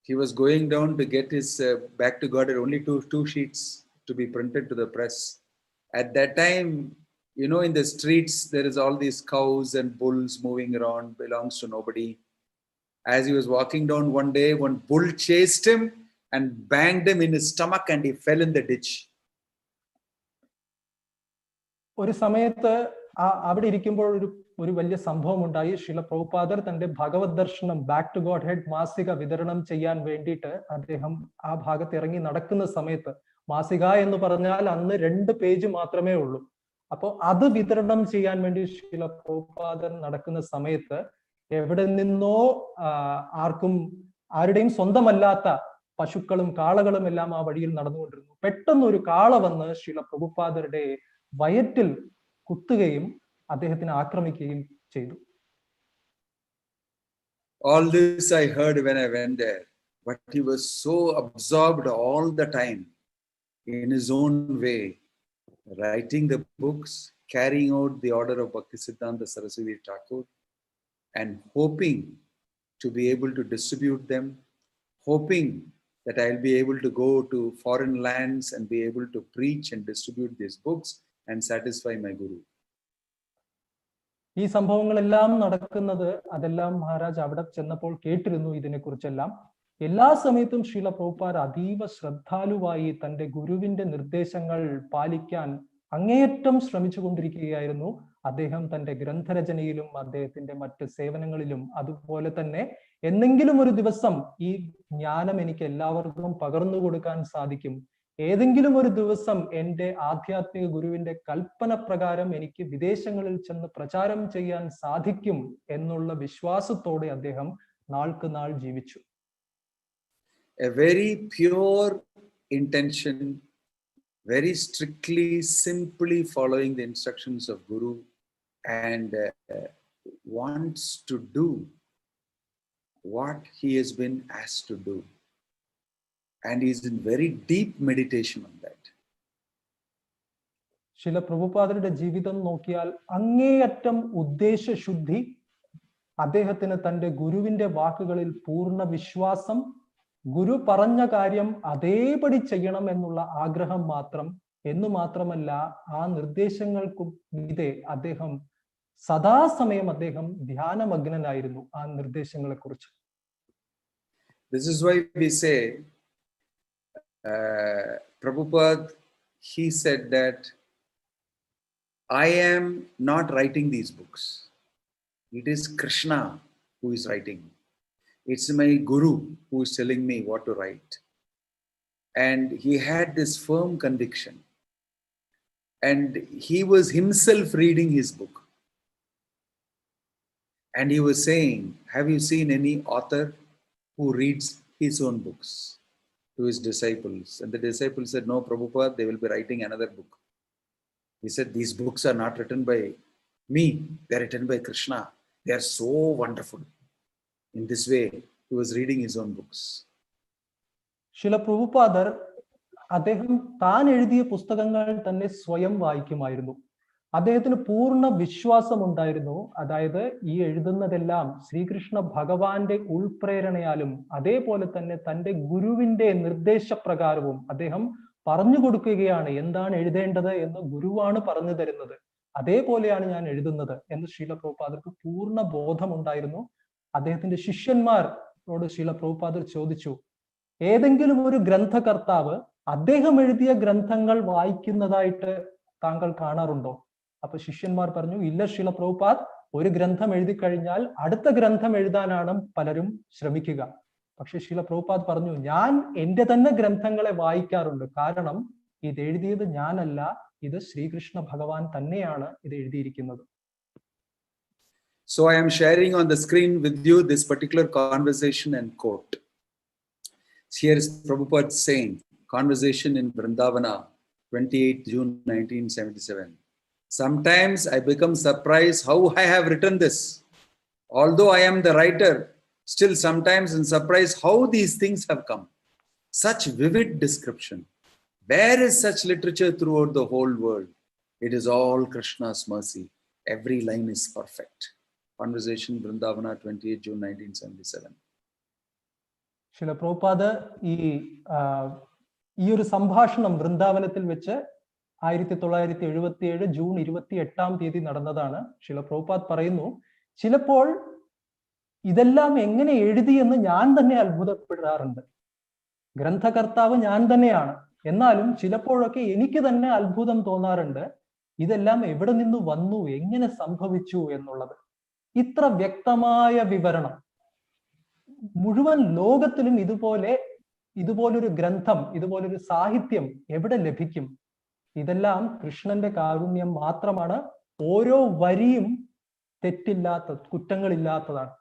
he was going down to get his back to God, only two sheets to be printed to the press. At that time, you know, in the streets there is all these cows and bulls moving around, belongs to nobody. As he was walking down one day, one bull chased him and banged him in his stomach and he fell in the ditch. ഒരു സമയത്ത് അവിടെ ഇരിക്കുമ്പോൾ ഒരു വലിയ സംഭവം ഉണ്ടായി. ശീല പ്രഭുപാദർ തന്റെ ഭഗവത് ദർശനം ബാക്ക് ടു ഗോഡ് ഹെഡ് മാസിക വിതരണം ചെയ്യാൻ വേണ്ടിയിട്ട് അദ്ദേഹം ആ ഭാഗത്ത് ഇറങ്ങി നടക്കുന്ന സമയത്ത്, മാസിക എന്ന് പറഞ്ഞാൽ അന്ന് 2 പേജ് മാത്രമേ ഉള്ളൂ. അപ്പോൾ അത് വിതരണം ചെയ്യാൻ വേണ്ടി ശീല പ്രഭുപാദർ നടക്കുന്ന സമയത്ത് എവിടെ നിന്നോ ആരുടെയും സ്വന്തമല്ലാത്ത പശുക്കളും കാളകളും എല്ലാം ആ വഴിയിൽ നടന്നുകൊണ്ടിരുന്നു. പെട്ടെന്ന് ഒരു കാള വന്ന് ശീല പ്രഭുപാദരുടെ വയറ്റിൽ കുത്തുകയും അദ്ദേഹത്തിനെ ആക്രമിക്കുകയും ചെയ്തു. All this I heard when I went there, but he was so absorbed all the time in his own way, writing the books, carrying out the order of Bhaktisiddhanta Saraswati Thakur, and hoping to be able to distribute them, hoping that I'll be able to go to foreign lands and be able to preach and distribute these books and satisfy my Guru. ഈ സംഭവങ്ങളെല്ലാം നടക്കുന്നത് അതെല്ലാം മഹാരാജ് അവിടെ ചെന്നപ്പോൾ കേട്ടിരുന്നു ഇതിനെക്കുറിച്ചെല്ലാം. എല്ലാ സമയത്തും ശീല പ്രഭുപാദ് അതീവ ശ്രദ്ധാലുവായി തന്റെ ഗുരുവിന്റെ നിർദ്ദേശങ്ങൾ പാലിക്കാൻ അങ്ങേയറ്റം ശ്രമിച്ചുകൊണ്ടിരിക്കുകയായിരുന്നു. അദ്ദേഹം തന്റെ ഗ്രന്ഥരചനയിലും അദ്ദേഹത്തിന്റെ മറ്റ് സേവനങ്ങളിലും. അതുപോലെ തന്നെ എന്തെങ്കിലും ഒരു ദിവസം ഈ ജ്ഞാനം എനിക്ക് എല്ലാവർക്കും പകർന്നു കൊടുക്കാൻ സാധിക്കും, ഏതെങ്കിലും ഒരു ദിവസം എൻ്റെ ആധ്യാത്മിക ഗുരുവിന്റെ കൽപ്പന പ്രകാരം എനിക്ക് വിദേശങ്ങളിൽ ചെന്ന് പ്രചാരം ചെയ്യാൻ സാധിക്കും എന്നുള്ള വിശ്വാസത്തോടെ അദ്ദേഹം നാൾക്ക് നാൾ ജീവിച്ചു. A very pure intention, very strictly, simply following the instructions of Guru, and wants to do what he has been asked to do. And he is in very deep meditation on that. ശില പ്രഭുപാദരുടെ ജീവിതം നോക്കിയാൽ അങ്ങേയറ്റം ഉദ്ദേശശുദ്ധി, അദ്ദേഹത്തിന് തന്റെ ഗുരുവിന്റെ വാക്കുകളിൽ പൂർണ്ണ വിശ്വാസം, ഗുരു പറഞ്ഞ കാര്യം അതേപടി ചെയ്യണം എന്നുള്ള ആഗ്രഹം മാത്രം. എന്നു മാത്രമല്ല, ആ നിർദ്ദേശങ്ങൾക്കും മീതെ അദ്ദേഹം സദാസമയം അദ്ദേഹം ധ്യാനമഗ്നനായിരുന്നു ആ നിർദ്ദേശങ്ങളെ കുറിച്ച്. This is why we say Prabhupada, he said that I am not writing these books. It is Krishna who is writing. It's my Guru who is telling me what to write. And he had this firm conviction. And he was himself reading his book. And he was saying, have you seen any author who reads his own books to his disciples? And the disciples said, no, Prabhupada, they will be writing another book. He said, these books are not written by me, they are written by Krishna. They are so wonderful. In this way, he was reading his own books. ശില പ്രഭുപാദർ അദ്ദേഹം താൻ എഴുതിയ പുസ്തകങ്ങൾ തന്നെ സ്വയം വായിക്കുമായിരുന്നു. അദ്ദേഹത്തിന് പൂർണ്ണ വിശ്വാസമുണ്ടായിരുന്നു. അതായത് ഈ എഴുതുന്നതെല്ലാം ശ്രീകൃഷ്ണ ഭഗവാന്റെ ഉൾപ്രേരണയാലും അതേപോലെ തന്നെ തന്റെ ഗുരുവിന്റെ നിർദ്ദേശപ്രകാരവും അദ്ദേഹം പറഞ്ഞു കൊടുക്കുകയാണ്. എന്താണ് എഴുതേണ്ടത് എന്ന് ഗുരുവാണ് പറഞ്ഞു തരുന്നത്, അതേപോലെയാണ് ഞാൻ എഴുതുന്നത് എന്ന് ശീല പ്രഭുപാദർക്ക് പൂർണ്ണ ബോധമുണ്ടായിരുന്നു. അദ്ദേഹത്തിന്റെ ശിഷ്യന്മാരോട് ശീല പ്രഭുപാദർ ചോദിച്ചു, ഏതെങ്കിലും ഒരു ഗ്രന്ഥകർത്താവ് അദ്ദേഹം എഴുതിയ ഗ്രന്ഥങ്ങൾ വായിക്കുന്നതായിട്ട് താങ്കൾ കാണാറുണ്ടോ? അപ്പൊ ശിഷ്യന്മാർ പറഞ്ഞു, ഇല്ല ശീല പ്രഭുപാദ്, ഒരു ഗ്രന്ഥം എഴുതി കഴിഞ്ഞാൽ അടുത്ത ഗ്രന്ഥം എഴുതാനാണ് പലരും ശ്രമിക്കുക. പക്ഷെ ശീല പ്രഭുപാദ് പറഞ്ഞു, ഞാൻ എന്റെ തന്നെ ഗ്രന്ഥങ്ങളെ വായിക്കാറുണ്ട്. കാരണം ഇത് എഴുതിയത് ഞാനല്ല, ഇത് ശ്രീകൃഷ്ണ ഭഗവാൻ തന്നെയാണ് ഇത് എഴുതിയിരിക്കുന്നത്. So I am sharing on the screen with you this particular conversation and quote. Here is Prabhupada saying, conversation in Vrindavana, 28 June 1977. Sometimes I become surprised how I have written this. Although I am the writer, still sometimes in surprise how these things have come. Such vivid description. Where is such literature throughout the whole world? It is all Krishna's mercy. Every line is perfect. Conversation Vrindavana, 28 June 1977. ശില പ്രഭുപാദ് ഈ ഒരു സംഭാഷണം വൃന്ദാവനത്തിൽ വെച്ച് 1977 June 28 നടന്നതാണ്. ശില പ്രഭുപാദ് പറയുന്നു, ചിലപ്പോൾ ഇതെല്ലാം എങ്ങനെ എഴുതിയെന്ന് ഞാൻ തന്നെ അത്ഭുതപ്പെടാറുണ്ട്. ഗ്രന്ഥകർത്താവ് ഞാൻ തന്നെയാണ്, എന്നാലും ചിലപ്പോഴൊക്കെ എനിക്ക് തന്നെ അത്ഭുതം തോന്നാറുണ്ട്, ഇതെല്ലാം എവിടെ നിന്ന് വന്നു, എങ്ങനെ സംഭവിച്ചു എന്നുള്ളത്. ഇത്ര വ്യക്തമായ വിവരണം മുഴുവൻ ലോകത്തിലും ഇതുപോലൊരു ഗ്രന്ഥം, ഇതുപോലൊരു സാഹിത്യം എവിടെ ലഭിക്കും? ഇതെല്ലാം കൃഷ്ണന്റെ കാരുണ്യം മാത്രമാണ്. ഓരോ വരിയും കുറ്റങ്ങളില്ലാത്തതാണ്.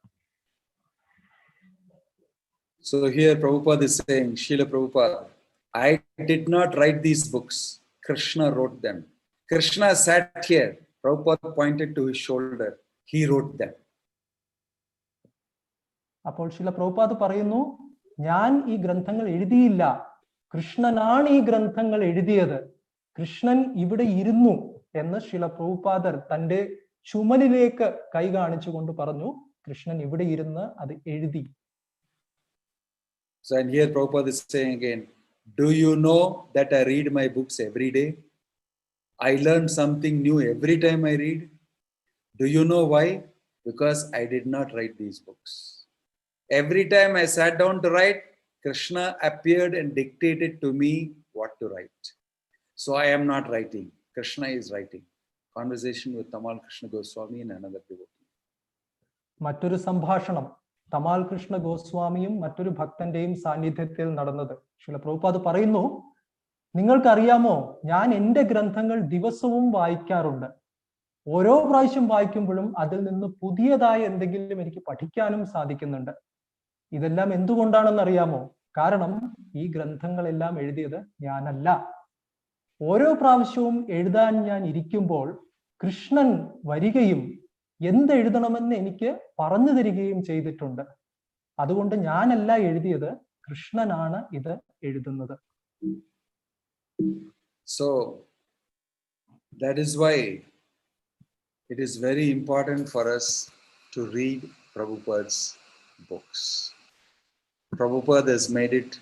So here Prabhupada is saying, Srila Prabhupada, I did not write these books. Krishna wrote them. Krishna sat here. Prabhupada pointed to his shoulder. He wrote them. അപ്പോൾ ശില പ്രഭുപാദ് പറയുന്നു, ഞാൻ ഈ ഗ്രന്ഥങ്ങൾ എഴുതിയില്ല, കൃഷ്ണനാണ് ഈ ഗ്രന്ഥങ്ങൾ എഴുതിയത്. കൃഷ്ണൻ ഇവിടെ ഇരുന്നു എന്ന് ശില പ്രഭുപാദർ തന്റെ ചുമലിലേക്ക് കൈ കാണിച്ചുകൊണ്ട് പറഞ്ഞു, കൃഷ്ണൻ ഇവിടെ ഇരുന്ന് അത് എഴുതി. So and here Prabhupada is saying again, do you know that I read my books every day? I learn something new every time I read. Do you know why? Because I did not write these books. Every time I sat down to write, Krishna appeared and dictated to me what to write. So I am not writing. Krishna is writing. Conversation with Tamal Krishna Goswami and another devotee. മറ്റൊരു സംഭാഷണം തമാൽ കൃഷ്ണ ഗോസ്വാമിയും മറ്റൊരു ഭക്തന്റെയും സാന്നിധ്യത്തിൽ നടന്നത്. ശില പ്രഭുപാദ് പറയുന്നു, നിങ്ങൾക്കറിയാമോ, ഞാൻ എൻ്റെ ഗ്രന്ഥങ്ങൾ ദിവസവും വായിക്കാറുണ്ട്. ഓരോ പ്രാവശ്യം വായിക്കുമ്പോഴും അതിൽ നിന്ന് പുതിയതായ എന്തെങ്കിലും എനിക്ക് പഠിക്കാനും സാധിക്കുന്നുണ്ട്. ഇതെല്ലാം എന്തുകൊണ്ടാണെന്നറിയാമോ? കാരണം ഈ ഗ്രന്ഥങ്ങളെല്ലാം എഴുതിയത് ഞാനല്ല. ഓരോ പ്രാവശ്യവും എഴുതാൻ ഞാൻ ഇരിക്കുമ്പോൾ കൃഷ്ണൻ വരികയും എന്തെഴുതണമെന്ന് എനിക്ക് പറഞ്ഞു തരികയും ചെയ്തിട്ടുണ്ട്. അതുകൊണ്ട് ഞാനല്ല എഴുതിയത്, കൃഷ്ണനാണ് ഇത് എഴുതുന്നത്. So that is why it is very important for us to read Prabhupada's books. Prabhupada has made it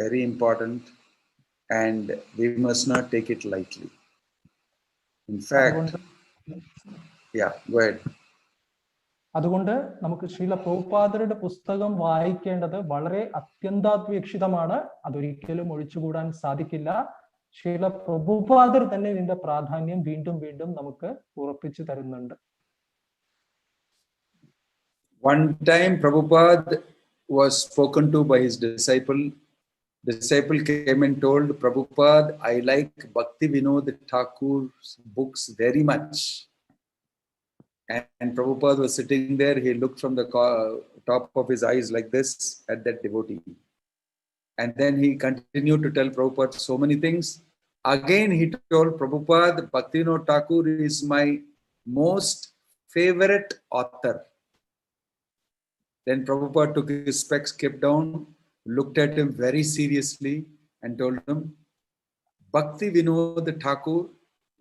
very important and we must not take it lightly. In fact, yeah, go ahead. അതുകൊണ്ട് നമുക്ക് ശ്രീല പ്രഭുപാദരുടെ പുസ്തകം വായിക്കേണ്ടത് വളരെ അത്യന്താപേക്ഷിതമാണ്. അതൊരിക്കലും ഒഴിച്ചുകൂടാൻ സാധിക്കില്ല. ശ്രീല പ്രഭുപാദർ തന്നെ ഇതിന്റെ പ്രാധാന്യം വീണ്ടും വീണ്ടും നമുക്ക് ഉറപ്പിച്ചു തരുന്നുണ്ട്. One time Prabhupada was spoken to by his disciple. Disciple came and told Prabhupada, I like Bhakti Vinod Thakur's books very much. And Prabhupada was sitting there. He looked from the top of his eyes like this at that devotee. And then he continued to tell Prabhupada so many things. Again, he told Prabhupada, Bhakti Vinod Thakur is my most favorite author. Then Prabhupada took his specs, kept down, looked at him very seriously and told him, Bhakti Vinod Thakur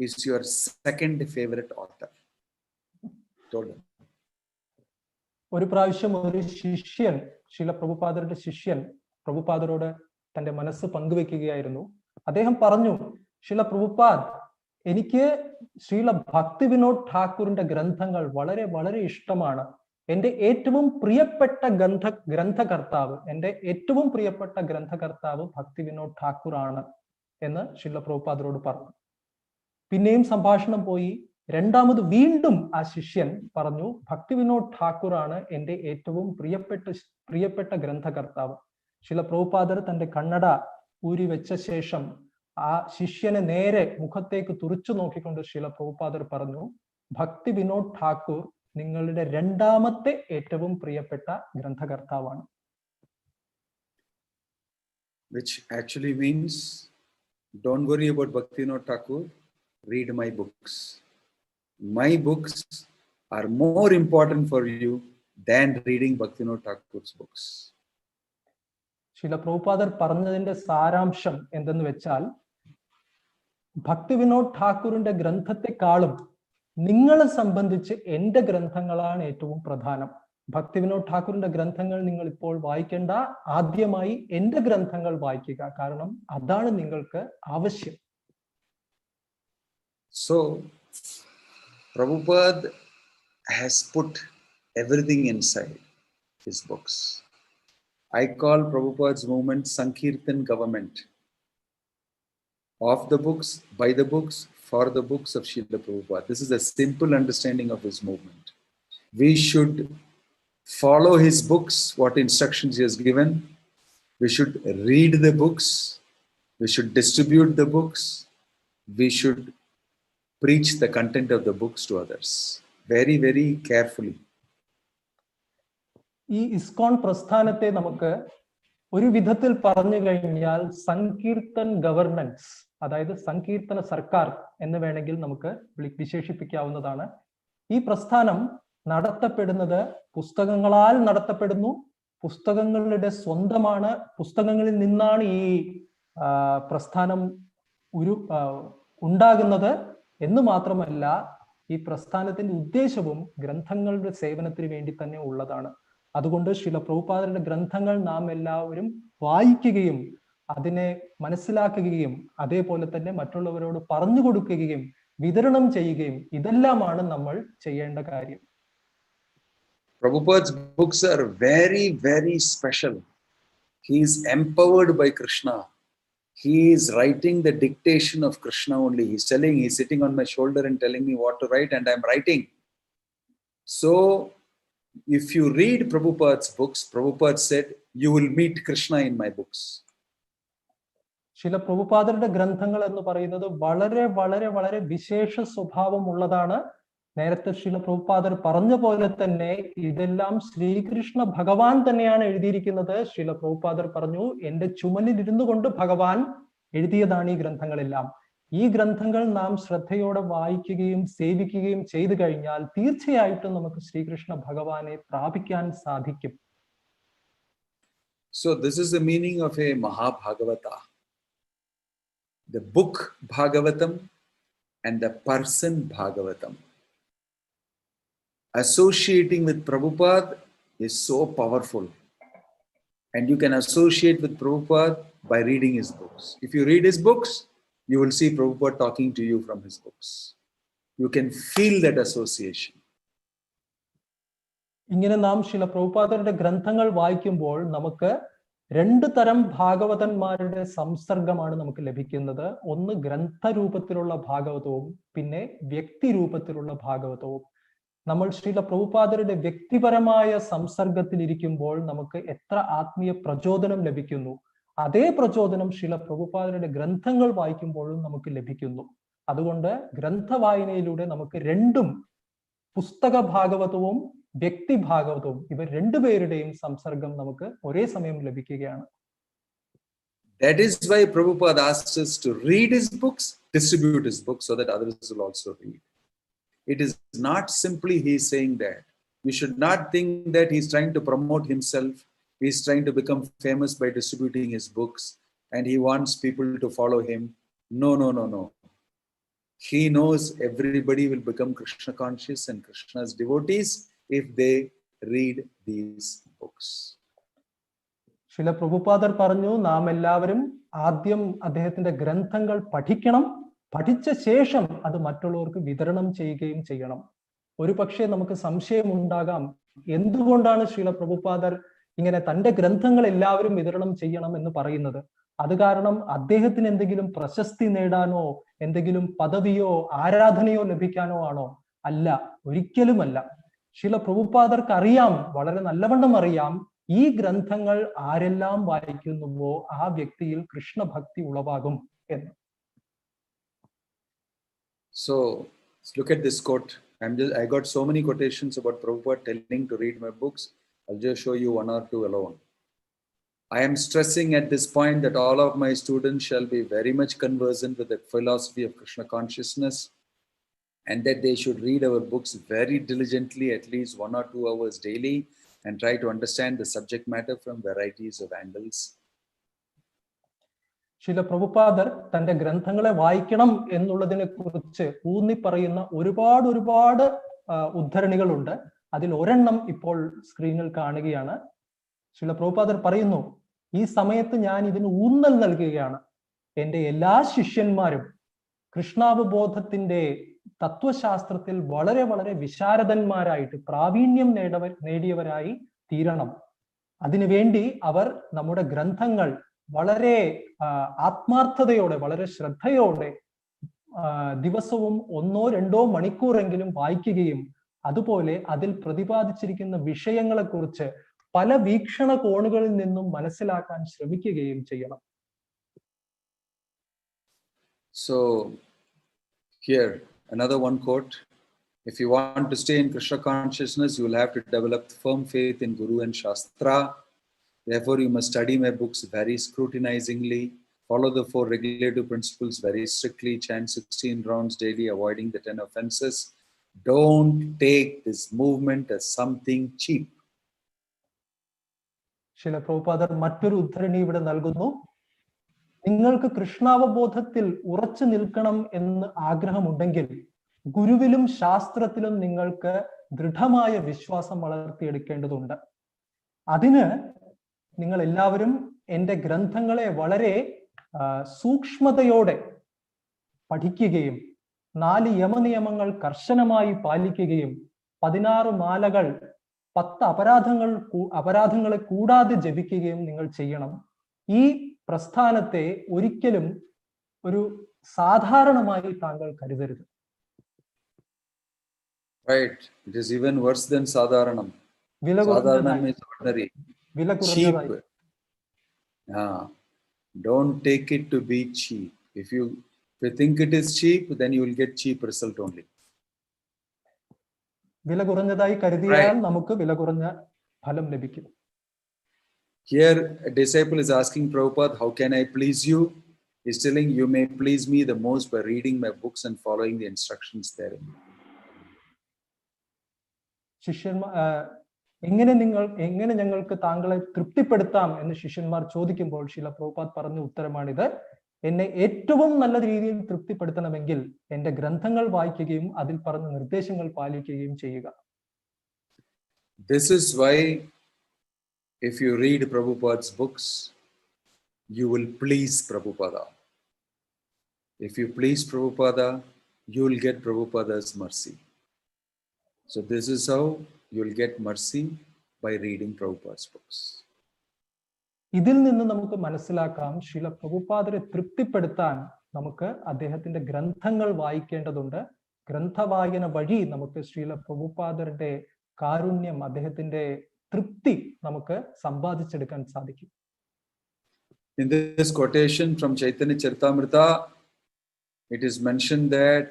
is your second favorite author. Told him. ഒരു പ്രാവശ്യം ഒരു ശിഷ്യൻ, ശില പ്രഭുപാദരുടെ ശിഷ്യൻ പ്രഭുപാദരോട് തന്റെ മനസ്സ് പങ്കുവെക്കുകയായിരുന്നു. അദ്ദേഹം പറഞ്ഞു, ശില പ്രഭുപാദ്, എനിക്ക് ശ്രീല ഭക്തി വിനോദ് ഠാക്കൂറിന്റെ ഗ്രന്ഥങ്ങൾ വളരെ വളരെ ഇഷ്ടമാണ്. എൻ്റെ ഏറ്റവും പ്രിയപ്പെട്ട ഗ്രന്ഥകർത്താവ് ഭക്തി വിനോദ് ഠാക്കൂർ ആണ് എന്ന് ശില പ്രഭുപാദരോട് പറഞ്ഞു. പിന്നെയും സംഭാഷണം പോയി. രണ്ടാമത് വീണ്ടും ആ ശിഷ്യൻ പറഞ്ഞു, ഭക്തി വിനോദ് ഠാക്കൂർ ആണ് എൻ്റെ ഏറ്റവും പ്രിയപ്പെട്ട ഗ്രന്ഥകർത്താവ്. ശില പ്രഭുപാദർ തന്റെ കണ്ണട ഊരി വെച്ച ശേഷം ആ ശിഷ്യനെ നേരെ മുഖത്തേക്ക് തുറിച്ചു നോക്കിക്കൊണ്ട് ശില പ്രഭുപാദർ പറഞ്ഞു, ഭക്തി വിനോദ് ഠാക്കൂർ നിങ്ങളുടെ രണ്ടാമത്തെ ഏറ്റവും പ്രിയപ്പെട്ട ഗ്രന്ഥകർത്താവാണ്. Which actually means, don't worry about Bhakti Vinod Thakur, read my books. My books are more important for you than reading Bhakti Vinod Thakur's books. ശില പ്രഭുപാദർ പറഞ്ഞതിന്റെ സാരാംശം എന്തെന്ന് വെച്ചാൽ, ഭക്തി വിനോദ് ഠാക്കൂറിന്റെ ഗ്രന്ഥത്തെക്കാളും നിങ്ങളെ സംബന്ധിച്ച് എൻ്റെ ഗ്രന്ഥങ്ങളാണ് ഏറ്റവും പ്രധാനം. ഭക്തി വിനോദ് ഠാക്കൂറിന്റെ ഗ്രന്ഥങ്ങൾ നിങ്ങൾ ഇപ്പോൾ വായിക്കേണ്ട, ആദ്യമായി എന്റെ ഗ്രന്ഥങ്ങൾ വായിക്കുക. കാരണം അതാണ് നിങ്ങൾക്ക് ആവശ്യം. So, Prabhupada has put everything inside his books. I call Prabhupada's movement Sankirtan government. Of the books, by the books, for the books of Srila Prabhupada. This is a simple understanding of his movement. We should follow his books, what instructions he has given. We should read the books. We should distribute the books. We should preach the content of the books to others. Very, very carefully. ഈ ഇസ്കോൺ പ്രസ്ഥാനത്തെ നമുക്ക് ഒരു വിധത്തിൽ പറഞ്ഞു കഴിഞ്ഞാൽ സങ്കീർത്തൻ governance, അതായത് സങ്കീർത്തന സർക്കാർ എന്ന് വേണമെങ്കിൽ നമുക്ക് വിശേഷിപ്പിക്കാവുന്നതാണ്. ഈ പ്രസ്ഥാനം നടത്തപ്പെടുന്നത് പുസ്തകങ്ങളാൽ നടത്തപ്പെടുന്നു. പുസ്തകങ്ങളുടെ സ്വന്തമാണ്. പുസ്തകങ്ങളിൽ നിന്നാണ് ഈ പ്രസ്ഥാനം ഉണ്ടാകുന്നത് എന്ന് മാത്രമല്ല, ഈ പ്രസ്ഥാനത്തിന്റെ ഉദ്ദേശവും ഗ്രന്ഥങ്ങളുടെ സേവനത്തിന് വേണ്ടി തന്നെ ഉള്ളതാണ്. അതുകൊണ്ട് ശ്രീല പ്രഭുപാദരുടെ ഗ്രന്ഥങ്ങൾ നാം എല്ലാവരും വായിക്കുകയും അതിനെ മനസ്സിലാക്കുകയും അതേപോലെ തന്നെ മറ്റുള്ളവരോട് പറഞ്ഞു കൊടുക്കുകയും വിതരണം ചെയ്യുകയും ഇതെല്ലാമാണ് നമ്മൾ ചെയ്യേണ്ട കാര്യം. Prabhupada's books are very, very special. He is empowered by Krishna. He is writing the dictation of Krishna only. He's sitting on my shoulder and telling me what to write, and I'm writing. So, if you read Prabhupada's books, Prabhupada said, you will meet Krishna in my books. ശില പ്രഭുപാദരുടെ ഗ്രന്ഥങ്ങൾ എന്ന് പറയുന്നത് വളരെ വളരെ വളരെ വിശേഷ സ്വഭാവമുള്ളതാണ്. നേരത്തെ ശില പ്രഭുപാദർ പറഞ്ഞ പോലെ തന്നെ ഇതെല്ലാം ശ്രീകൃഷ്ണ ഭഗവാൻ തന്നെയാണ് എഴുതിയിരിക്കുന്നത്. ശില പ്രഭുപാദർ പറഞ്ഞു, എന്റെ ചുമലിൽ ഇരുന്നു കൊണ്ട് ഭഗവാൻ എഴുതിയതാണ് ഈ ഗ്രന്ഥങ്ങളെല്ലാം. ഈ ഗ്രന്ഥങ്ങൾ നാം ശ്രദ്ധയോടെ വായിക്കുകയും സേവിക്കുകയും ചെയ്തു കഴിഞ്ഞാൽ തീർച്ചയായിട്ടും നമുക്ക് ശ്രീകൃഷ്ണ ഭഗവാനെ പ്രാപിക്കാൻ സാധിക്കും. So this is the meaning of a Mahabhagavata. The book Bhagavatam and the person Bhagavatam. Associating with Prabhupada is so powerful. And you can associate with Prabhupada by reading his books. If you read his books, you will see Prabhupada talking to you from his books. You can feel that association. ഇങ്ങനെ നാം ശില പ്രഭുപാദരുടെ ഗ്രന്ഥങ്ങൾ വായിക്കുമ്പോൾ നമുക്ക് രണ്ട് തരം ഭാഗവതന്മാരുടെ സംസർഗമാണ് നമുക്ക് ലഭിക്കുന്നത്. ഒന്ന് ഗ്രന്ഥരൂപത്തിലുള്ള ഭാഗവതവും പിന്നെ വ്യക്തി രൂപത്തിലുള്ള ഭാഗവതവും. നമ്മൾ ശ്രീല പ്രഭുപാദരുടെ വ്യക്തിപരമായ സംസർഗത്തിൽ ഇരിക്കുമ്പോൾ നമുക്ക് എത്ര ആത്മീയ പ്രചോദനം ലഭിക്കുന്നു, അതേ പ്രചോദനം ശ്രീല പ്രഭുപാദരുടെ ഗ്രന്ഥങ്ങൾ വായിക്കുമ്പോഴും നമുക്ക് ലഭിക്കുന്നു. അതുകൊണ്ട് ഗ്രന്ഥവായനയിലൂടെ നമുക്ക് രണ്ടും, പുസ്തക ഭാഗവതവും വ്യക്തി ഭാഗവതവും, ഇവർ രണ്ടുപേരുടെയും സംസർഗം നമുക്ക് ഒരേ സമയം ലഭിക്കുകയാണ്. That is why Prabhupada asks us to read his books, distribute his books so that others will also read. It is not simply he is saying that. You should not think that he is trying to promote himself. He is trying to become famous by distributing his books and he wants people to follow him. No, no, no, no. He knows everybody will become Krishna conscious and Krishna's devotees if they read these books. ശില പ്രഭുപാദർ പറഞ്ഞു, നാം എല്ലാവരും ആദ്യം അദ്ദേഹത്തിന്റെ ഗ്രന്ഥങ്ങൾ പഠിക്കണം, പഠിച്ച ശേഷം അത് മറ്റുള്ളവർക്ക് വിതരണം ചെയ്യുകയും ചെയ്യണം. ഒരു പക്ഷേ നമുക്ക് സംശയം ഉണ്ടാകാം, എന്തുകൊണ്ടാണ് ശ്രീല പ്രഭുപാദർ ഇങ്ങനെ തന്റെ ഗ്രന്ഥങ്ങൾ എല്ലാവരും വിതരണം ചെയ്യണം എന്ന് പറയുന്നത്? അത് കാരണം അദ്ദേഹത്തിന് എന്തെങ്കിലും പ്രശസ്തി നേടാനോ എന്തെങ്കിലും പദവിയോ ആരാധനയോ ലഭിക്കാനോ ആണോ? അല്ല, ഒരിക്കലുമല്ല. ശ്രീല പ്രഭുപാദർക്ക് അറിയാം, വളരെ നല്ലവണ്ണം അറിയാം, ഈ ഗ്രന്ഥങ്ങൾ ആരെല്ലാം വായിക്കുന്നുവോ ആ വ്യക്തിയിൽ കൃഷ്ണഭക്തി ഉളവാകും എന്ന്. So look at this quote. I got so many quotations about Prabhupada telling to read my books. I'll just show you one or two alone. I am stressing at this point that all of my students shall be very much conversant with the philosophy of Krishna consciousness and that they should read our books very diligently, at least 1 or 2 hours daily, and try to understand the subject matter from varieties of angles. ശില പ്രഭുപാദർ തന്റെ ഗ്രന്ഥങ്ങളെ വായിക്കണം എന്നുള്ളതിനെ കുറിച്ച് ഊന്നി പറയുന്ന ഒരുപാട് ഉദ്ധരണികളുണ്ട്. അതിൽ ഒരെണ്ണം ഇപ്പോൾ സ്ക്രീനിൽ കാണുകയാണ്. ശ്രീല പ്രഭുപാദർ പറയുന്നു, ഈ സമയത്ത് ഞാൻ ഇതിന് ഊന്നൽ നൽകുകയാണ്. എൻ്റെ എല്ലാ ശിഷ്യന്മാരും കൃഷ്ണാവബോധത്തിന്റെ തത്വശാസ്ത്രത്തിൽ വളരെ വളരെ വിശാരദന്മാരായിട്ട് പ്രാവീണ്യം നേടിയവരായി തീരണം. അതിനുവേണ്ടി അവർ നമ്മുടെ ഗ്രന്ഥങ്ങൾ വളരെ ആത്മാർത്ഥതയോടെ, വളരെ ശ്രദ്ധയോടെ ദിവസവും 1-2 മണിക്കൂറെങ്കിലും വായിക്കുകയും അതുപോലെ അതിൽ പ്രതിപാദിച്ചിരിക്കുന്ന വിഷയങ്ങളെക്കുറിച്ച് പല വീക്ഷണ കോണുകളിൽ നിന്നും മനസ്സിലാക്കാൻ ശ്രമിക്കുകയും ചെയ്യണം. So here another one quote: if you want to stay in Krishna consciousness, you will have to develop firm faith in Guru and Shastra. Therefore, you must study my books very scrutinizingly, follow the 4 regulative principles very strictly, chant 16 rounds daily, avoiding the 10 offenses. Don't take this movement as something cheap. Srila പ്രഭുപാദർ മറ്റൊരു ഉദ്ധരണി ഇവിടെ നൽകുന്നു. നിങ്ങൾക്ക് കൃഷ്ണാവബോധത്തിൽ ഉറച്ചു നിൽക്കണം എന്ന് ആഗ്രഹമുണ്ടെങ്കിൽ ഗുരുവിലും ശാസ്ത്രത്തിലും നിങ്ങൾക്ക് ദൃഢമായ വിശ്വാസം വളർത്തിയെടുക്കേണ്ടതുണ്ട്. അതിന് നിങ്ങൾ എല്ലാവരും എൻ്റെ ഗ്രന്ഥങ്ങളെ വളരെ സൂക്ഷ്മതയോടെ പഠിക്കുകയും 4 യമനിയമങ്ങൾ കർശനമായി പാലിക്കുകയും 16 മാലകൾ 10 അപരാധങ്ങളെ കൂടാതെ ജപിക്കുകയും നിങ്ങൾ ചെയ്യണം. ഈ പ്രസ്ഥാനത്തെ ഒരിക്കലും ഒരു സാധാരണമായി താങ്കൾ കരുതരുത്. Right, it is even worse than sadharanam. Sadharanam is ordinary, cheap. Don't take it to be cheap. If you think it is cheap, then you will get cheap result only. വില കുറഞ്ഞതായി കരുതിയാൽ നമുക്ക് വില കുറഞ്ഞ ഫലം ലഭിക്കും. Here a disciple is asking Prabhupada, how can I please you? He's telling, you may please me the most by reading my books and following the instructions therein. ശിഷ്യന്മാർ എങ്ങനെ ഞങ്ങൾക്ക് താങ്കളെ തൃപ്തിപ്പെടുത്താം എന്ന് ശിഷ്യന്മാർ ചോദിക്കുമ്പോൾ ശ്രീല പ്രഭുപാദ് പറഞ്ഞ ഉത്തരമാണിത്: എന്നെ ഏറ്റവും നല്ല രീതിയിൽ തൃപ്തിപ്പെടുത്തണമെങ്കിൽ എൻ്റെ ഗ്രന്ഥങ്ങൾ വായിക്കുകയും അതിൽ പറഞ്ഞ നിർദ്ദേശങ്ങൾ പാലിക്കുകയും ചെയ്യുക. This is why if you read Prabhupada's books, you will please Prabhupada. If you please Prabhupada, you will get Prabhupada's mercy. So this is how you will get mercy, by reading Prabhupada's books. ഇതിൽ നിന്ന് നമുക്ക് മനസ്സിലാക്കാം, ശ്രീല പ്രഭുപാദരെ തൃപ്തിപ്പെടുത്താൻ നമുക്ക് അദ്ദേഹത്തിന്റെ ഗ്രന്ഥങ്ങൾ വായിക്കേണ്ടതുണ്ട്. ഗ്രന്ഥവായന വഴി നമുക്ക് ശ്രീല പ്രഭുപാദരുടെ കാരുണ്യം, അദ്ദേഹത്തിന്റെ തൃപ്തി നമുക്ക് സമ്പാദിച്ചെടുക്കാൻ സാധിക്കും. In this quotation from Chaitanya Charitamrita, it is mentioned that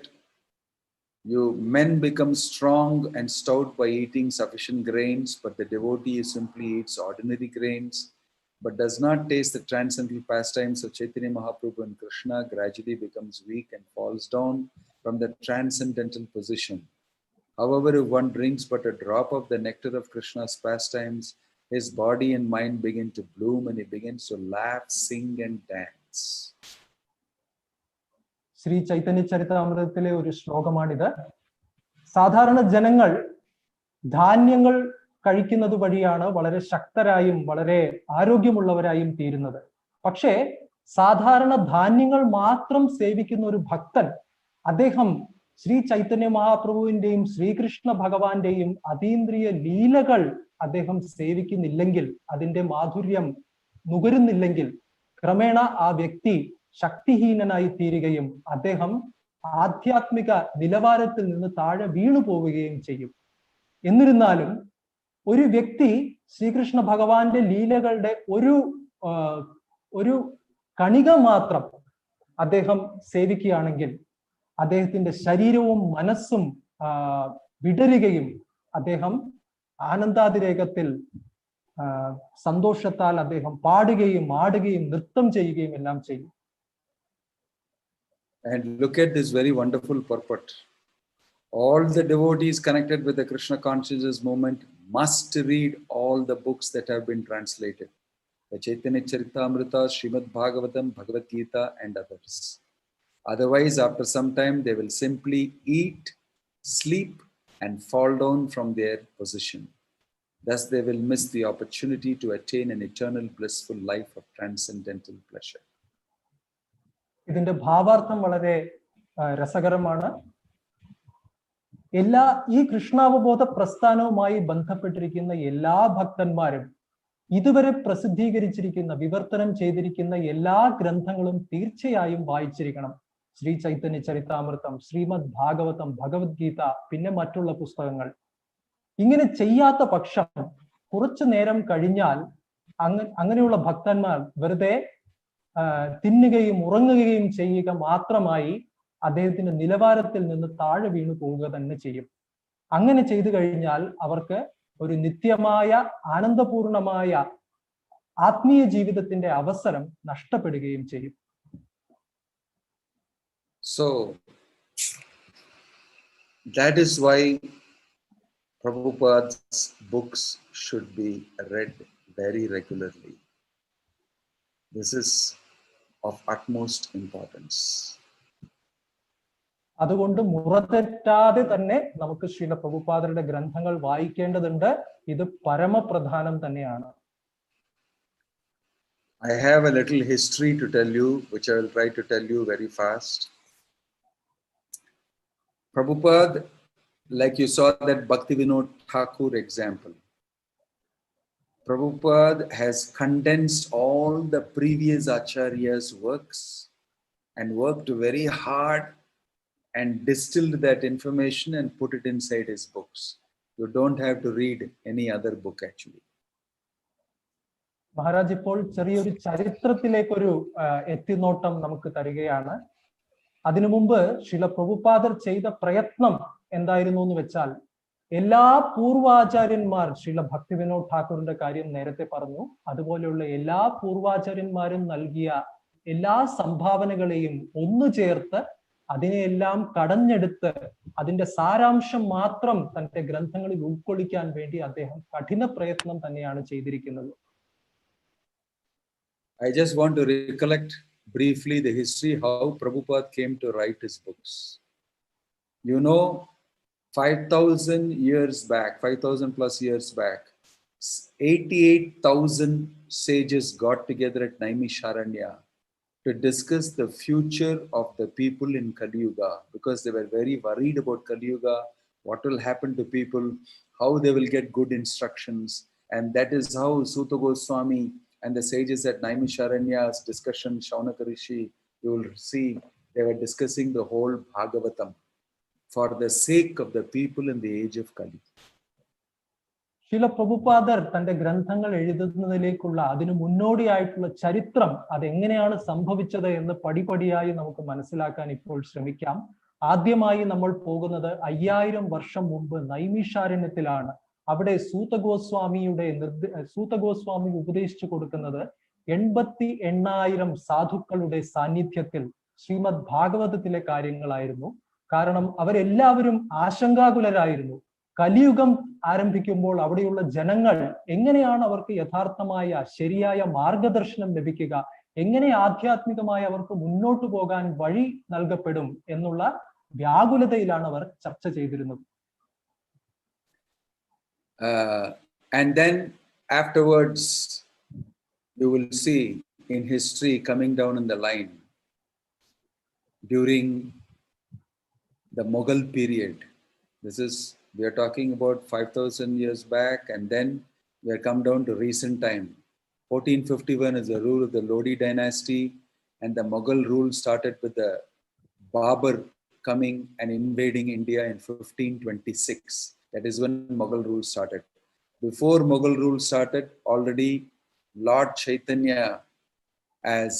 men become strong and stout by eating sufficient grains, but the devotee simply eats ordinary grains, but does not taste the transcendental pastimes of Chaitanya Mahaprabhu and Krishna, gradually becomes weak and falls down from the transcendental position. However, if one drinks but a drop of the nectar of Krishna's pastimes, his body and mind begin to bloom and he begins to laugh, sing and dance. Shri Chaitanya ചരിതാമൃതത്തിലെ ഒരു ശ്ലോകമാണിത്. സാധാരണ ജനങ്ങൾ ധാന്യങ്ങൾ കഴിക്കുന്നത് വഴിയാണ് വളരെ ശക്തരായും വളരെ ആരോഗ്യമുള്ളവരായും തീരുന്നത്. പക്ഷേ സാധാരണ ധാന്യങ്ങൾ മാത്രം സേവിക്കുന്ന ഒരു ഭക്തൻ, അദ്ദേഹം ശ്രീ ചൈതന്യ മഹാപ്രഭുവിന്റെയും ശ്രീകൃഷ്ണ ഭഗവാന്റെയും അതീന്ദ്രിയ ലീലകൾ അദ്ദേഹം സേവിക്കുന്നില്ലെങ്കിൽ, അതിന്റെ മാധുര്യം നുകരുന്നില്ലെങ്കിൽ, ക്രമേണ ആ വ്യക്തി ശക്തിഹീനനായി തീരുകയും അദ്ദേഹം ആധ്യാത്മിക നിലവാരത്തിൽ നിന്ന് താഴെ വീണു പോവുകയും ചെയ്യും. എന്നിരുന്നാലും ഒരു വ്യക്തി ശ്രീകൃഷ്ണ ഭഗവാന്റെ ലീലകളുടെ ഒരു കണിക മാത്രം അദ്ദേഹം സേവിക്കുകയാണെങ്കിൽ അദ്ദേഹത്തിന്റെ ശരീരവും മനസ്സും വിടരുകയും അദ്ദേഹം ആനന്ദാതിരേകത്തിൽ സന്തോഷത്താൽ അദ്ദേഹം പാടുകയും ആടുകയും നൃത്തം ചെയ്യുകയും എല്ലാം ചെയ്യും. And look at this very wonderful purport. All the devotees connected with the Krishna consciousness movement must read all the books that have been translated. The Chaitanya Charitamrita, Srimad Bhagavatam, Bhagavad Gita and others. Otherwise, after some time, they will simply eat, sleep and fall down from their position. Thus, they will miss the opportunity to attain an eternal blissful life of transcendental pleasure. ഇതിന്റെ ഭാവാർത്ഥം വളരെ രസകരമാണ്. ഈ കൃഷ്ണാവബോധ പ്രസ്ഥാനവുമായി ബന്ധപ്പെട്ടിരിക്കുന്ന എല്ലാ ഭക്തന്മാരും ഇതുവരെ പ്രസിദ്ധീകരിച്ചിരിക്കുന്ന, വിവർത്തനം ചെയ്തിരിക്കുന്ന എല്ലാ ഗ്രന്ഥങ്ങളും തീർച്ചയായും വായിച്ചിരിക്കണം. ശ്രീ ചൈതന്യ ചരിതാമൃതം, ശ്രീമദ് ഭാഗവതം, ഭഗവത്ഗീത, പിന്നെ മറ്റുള്ള പുസ്തകങ്ങൾ. ഇങ്ങനെ ചെയ്യാത്ത പക്ഷം കുറച്ചു നേരം കഴിഞ്ഞാൽ അങ്ങനെയുള്ള ഭക്തന്മാർ വെറുതെ തിന്നുകയും ഉറങ്ങുകയും ചെയ്യുക മാത്രമായി അദ്ദേഹത്തിന്റെ നിലവാരത്തിൽ നിന്ന് താഴെ വീണു പോവുക തന്നെ ചെയ്യും. അങ്ങനെ ചെയ്തു കഴിഞ്ഞാൽ അവർക്ക് ഒരു നിത്യമായ ആനന്ദപൂർണമായ ആത്മീയ ജീവിതത്തിന്റെ അവസരം നഷ്ടപ്പെടുകയും ചെയ്യും. So that is why Prabhupada's books should be read very regularly. This is of utmost importance. അതുകൊണ്ട് മുറതെറ്റാതെ തന്നെ നമുക്ക് ശ്രീല പ്രഭുപാദരുടെ ഗ്രന്ഥങ്ങൾ വായിക്കേണ്ടതുണ്ട്. ഇത് പരമപ്രധാനം തന്നെയാണ്. I have a little history to tell you, which I will try to tell you very fast. Prabhupada, like you saw that Bhaktivinoda Thakur example, Prabhupada has condensed all the previous acharyas' works and worked very hard and distilled that information and put it inside his books. You don't have to read any other book actually. Maharaj ഇപ്പോൾ ചെറിയൊരു ചരിത്രത്തിലേക്കൊരു എത്തിനോട്ടം നമുക്ക് തരികയാണ്. അതിനു മുമ്പ് ശ്രീല പ്രഭുപാദർ ചെയ്ത പ്രയത്നം എന്തായിരുന്നു എന്ന് വെച്ചാൽ, എല്ലാ പൂർവാചാര്യന്മാർ, ശ്രീല ഭക്തിവിനോദ് ഠാക്കൂറിന്റെ കാര്യം നേരത്തെ പറഞ്ഞു, അതുപോലെയുള്ള എല്ലാ പൂർവാചാര്യന്മാരും നൽകിയ എല്ലാ സംഭാവനകളെയും ഒന്നു ചേർത്ത് അതിനെയെല്ലാം കടഞ്ഞെടുത്ത് അതിന്റെ സാരാംശം മാത്രം തന്റെ ഗ്രന്ഥങ്ങളിൽ ഉൾക്കൊള്ളിക്കാൻ വേണ്ടി അദ്ദേഹം കഠിന പ്രയത്നം തന്നെയാണ് ചെയ്തിരിക്കുന്നത്. I just want to recollect briefly the history how Prabhupada came to write his books. You know, 5,000 years back, 5,000 plus years back, 88,000 sages got together at Naimisharanya to discuss the future of the people in Kali Yuga, because they were very worried about Kali Yuga, what will happen to people, how they will get good instructions. And that is how Suta Goswami and the sages at Naimisharanya's discussion, Shaunaka Rishi, you will see they were discussing the whole Bhagavatam for the sake of the people in the age of Kali. Srila പ്രഭുപാദർ തന്റെ ഗ്രന്ഥങ്ങൾ എഴുതുന്നതിലേക്കുള്ള അതിന് മുന്നോടിയായിട്ടുള്ള ചരിത്രം അതെങ്ങനെയാണ് സംഭവിച്ചത് എന്ന് പടിപടിയായി നമുക്ക് മനസ്സിലാക്കാൻ ഇപ്പോൾ ശ്രമിക്കാം. ആദ്യമായി നമ്മൾ പോകുന്നത് 5000 വർഷം മുമ്പ് നൈമിഷാരണ്യത്തിലാണ്. അവിടെ സൂതഗോസ്വാമി ഉപദേശിച്ചു കൊടുക്കുന്നത് 88,000 സാധുക്കളുടെ സാന്നിധ്യത്തിൽ ശ്രീമദ് ഭാഗവതത്തിലെ കാര്യങ്ങളായിരുന്നു. കാരണം അവരെല്ലാവരും ആശങ്കാകുലരായിരുന്നു. കലിയുഗം ആരംഭിക്കുമ്പോൾ അവിടെയുള്ള ജനങ്ങൾ എങ്ങനെയാണ് അവർക്ക് യഥാർത്ഥമായ ശരിയായ മാർഗദർശനം ലഭിക്കുക, എങ്ങനെ ആധ്യാത്മികമായി അവർക്ക് മുന്നോട്ടു പോകാൻ വഴി നൽകപ്പെടും എന്നുള്ള വ്യാകുലതയിലാണ് അവർ ചർച്ച ചെയ്തിരുന്നത്. And then afterwards, you will see in history coming down in the line during the Mughal period. We are talking about 5,000 years back, and then we are come down to recent time. 1451 is the rule of the Lodi dynasty, and the Mughal rule started with the Babur coming and invading India in 1526. That is when Mughal rule started. Before Mughal rule started, already Lord Chaitanya has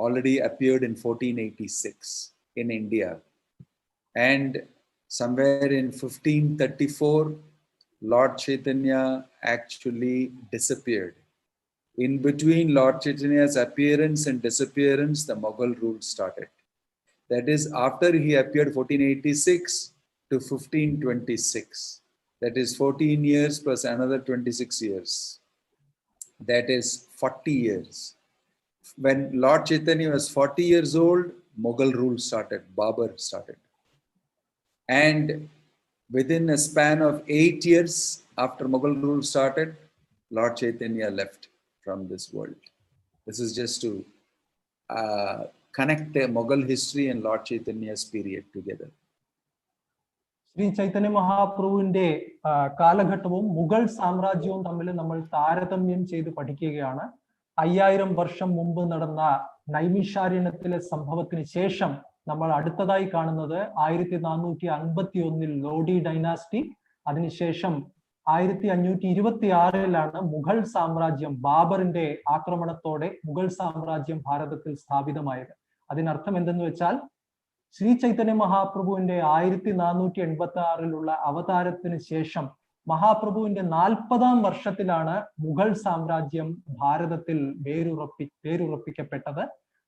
already appeared in 1486 in India. And somewhere in 1534, Lord Chaitanya actually disappeared. In between Lord Chaitanya's appearance and disappearance, the Mughal rule started. That is, after he appeared 1486 to 1526. That is 14 years plus another 26 years. That is 40 years. When Lord Chaitanya was 40 years old, Mughal rule started, Babur started. And within a span of 8 years after Mughal rule started, Lord Chaitanya left from this world. This is just to connect the Mughal history and Lord Chaitanya's period together. Shri Chaitanya മഹാപ്രഭുവിന്റെ കാലഘട്ടവും മുഗൾ സാമ്രാജ്യവും തമ്മിൽ നമ്മൾ താരതമ്യം ചെയ്ത് പഠിക്കുകയാണ്. 5000 വർഷം മുമ്പ് നടന്ന നൈമിഷാരണ്യത്തിലെ സംഭവത്തിന് ശേഷം നമ്മൾ അടുത്തതായി കാണുന്നത് 1451 ലോഡി ഡൈനാസ്റ്റി. അതിനുശേഷം 1526 മുഗൾ സാമ്രാജ്യം ബാബറിന്റെ ആക്രമണത്തോടെ മുഗൾ സാമ്രാജ്യം ഭാരതത്തിൽ സ്ഥാപിതമായത്. അതിനർത്ഥം എന്തെന്ന് വെച്ചാൽ ശ്രീ ചൈതന്യ മഹാപ്രഭുവിന്റെ 1486 അവതാരത്തിന് ശേഷം മഹാപ്രഭുവിന്റെ 40ാം വർഷത്തിലാണ് മുഗൾ സാമ്രാജ്യം ഭാരതത്തിൽ വേരുറപ്പിക്കപ്പെട്ടത്.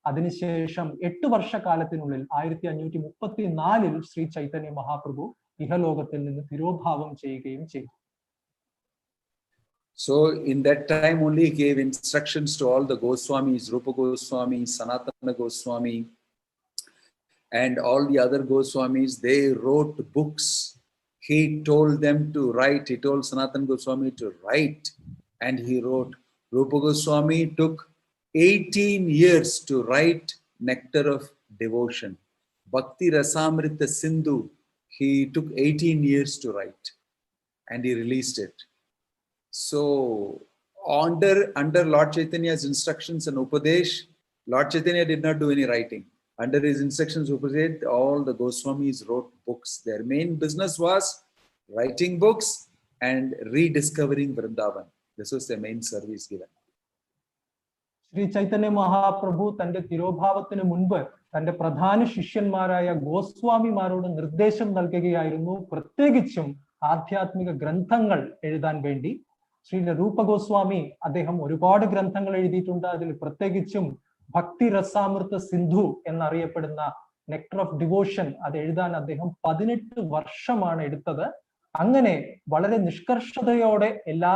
അതിനുശേഷം 8 വർഷക്കാലത്തിനുള്ളിൽ 1534 ശ്രീ ചൈതന്യ മഹാപ്രഭു ഇഹലോകത്തിൽ നിന്ന് തിരോഭാവം ചെയ്യുകയും ചെയ്തു. So in that time only he gave instructions to all the Goswamis, Rupa Goswami, Sanatana Goswami, and all the other Goswamis. They wrote books. He told them to write. He told Sanatana Goswami to write, and he wrote. Rupa Goswami took 18 years to write Nectar of Devotion. Bhakti Rasamrita Sindhu, he took 18 years to write, and he released it. So under Lord Chaitanya's instructions and Upadesh, Lord Chaitanya did not do any writing. Under his instructions, Upadesh, all the Goswamis wrote books. Their main business was writing books and rediscovering Vrindavan. This was their main service given. Shri Chaitanya Mahaprabhu തന്റെ തിരോഭാവത്തിന് മുൻപ് തന്റെ പ്രധാന ശിഷ്യന്മാരായ ഗോസ്വാമിമാരോട് നിർദ്ദേശം നൽകുകയായിരുന്നു, പ്രത്യേകിച്ചും ആധ്യാത്മിക ഗ്രന്ഥങ്ങൾ എഴുതാൻ വേണ്ടി. ശ്രീ രൂപ ഗോസ്വാമി അദ്ദേഹം ഒരുപാട് ഗ്രന്ഥങ്ങൾ എഴുതിയിട്ടുണ്ട്. അതിൽ പ്രത്യേകിച്ചും ഭക്തി രസാമൃത സിന്ധു എന്നറിയപ്പെടുന്ന നെക്ടർ ഓഫ് ഡിവോഷൻ അത് എഴുതാൻ അദ്ദേഹം 18 വർഷമാണ് എടുത്തത്. അങ്ങനെ വളരെ നിഷ്കർഷതയോടെ എല്ലാ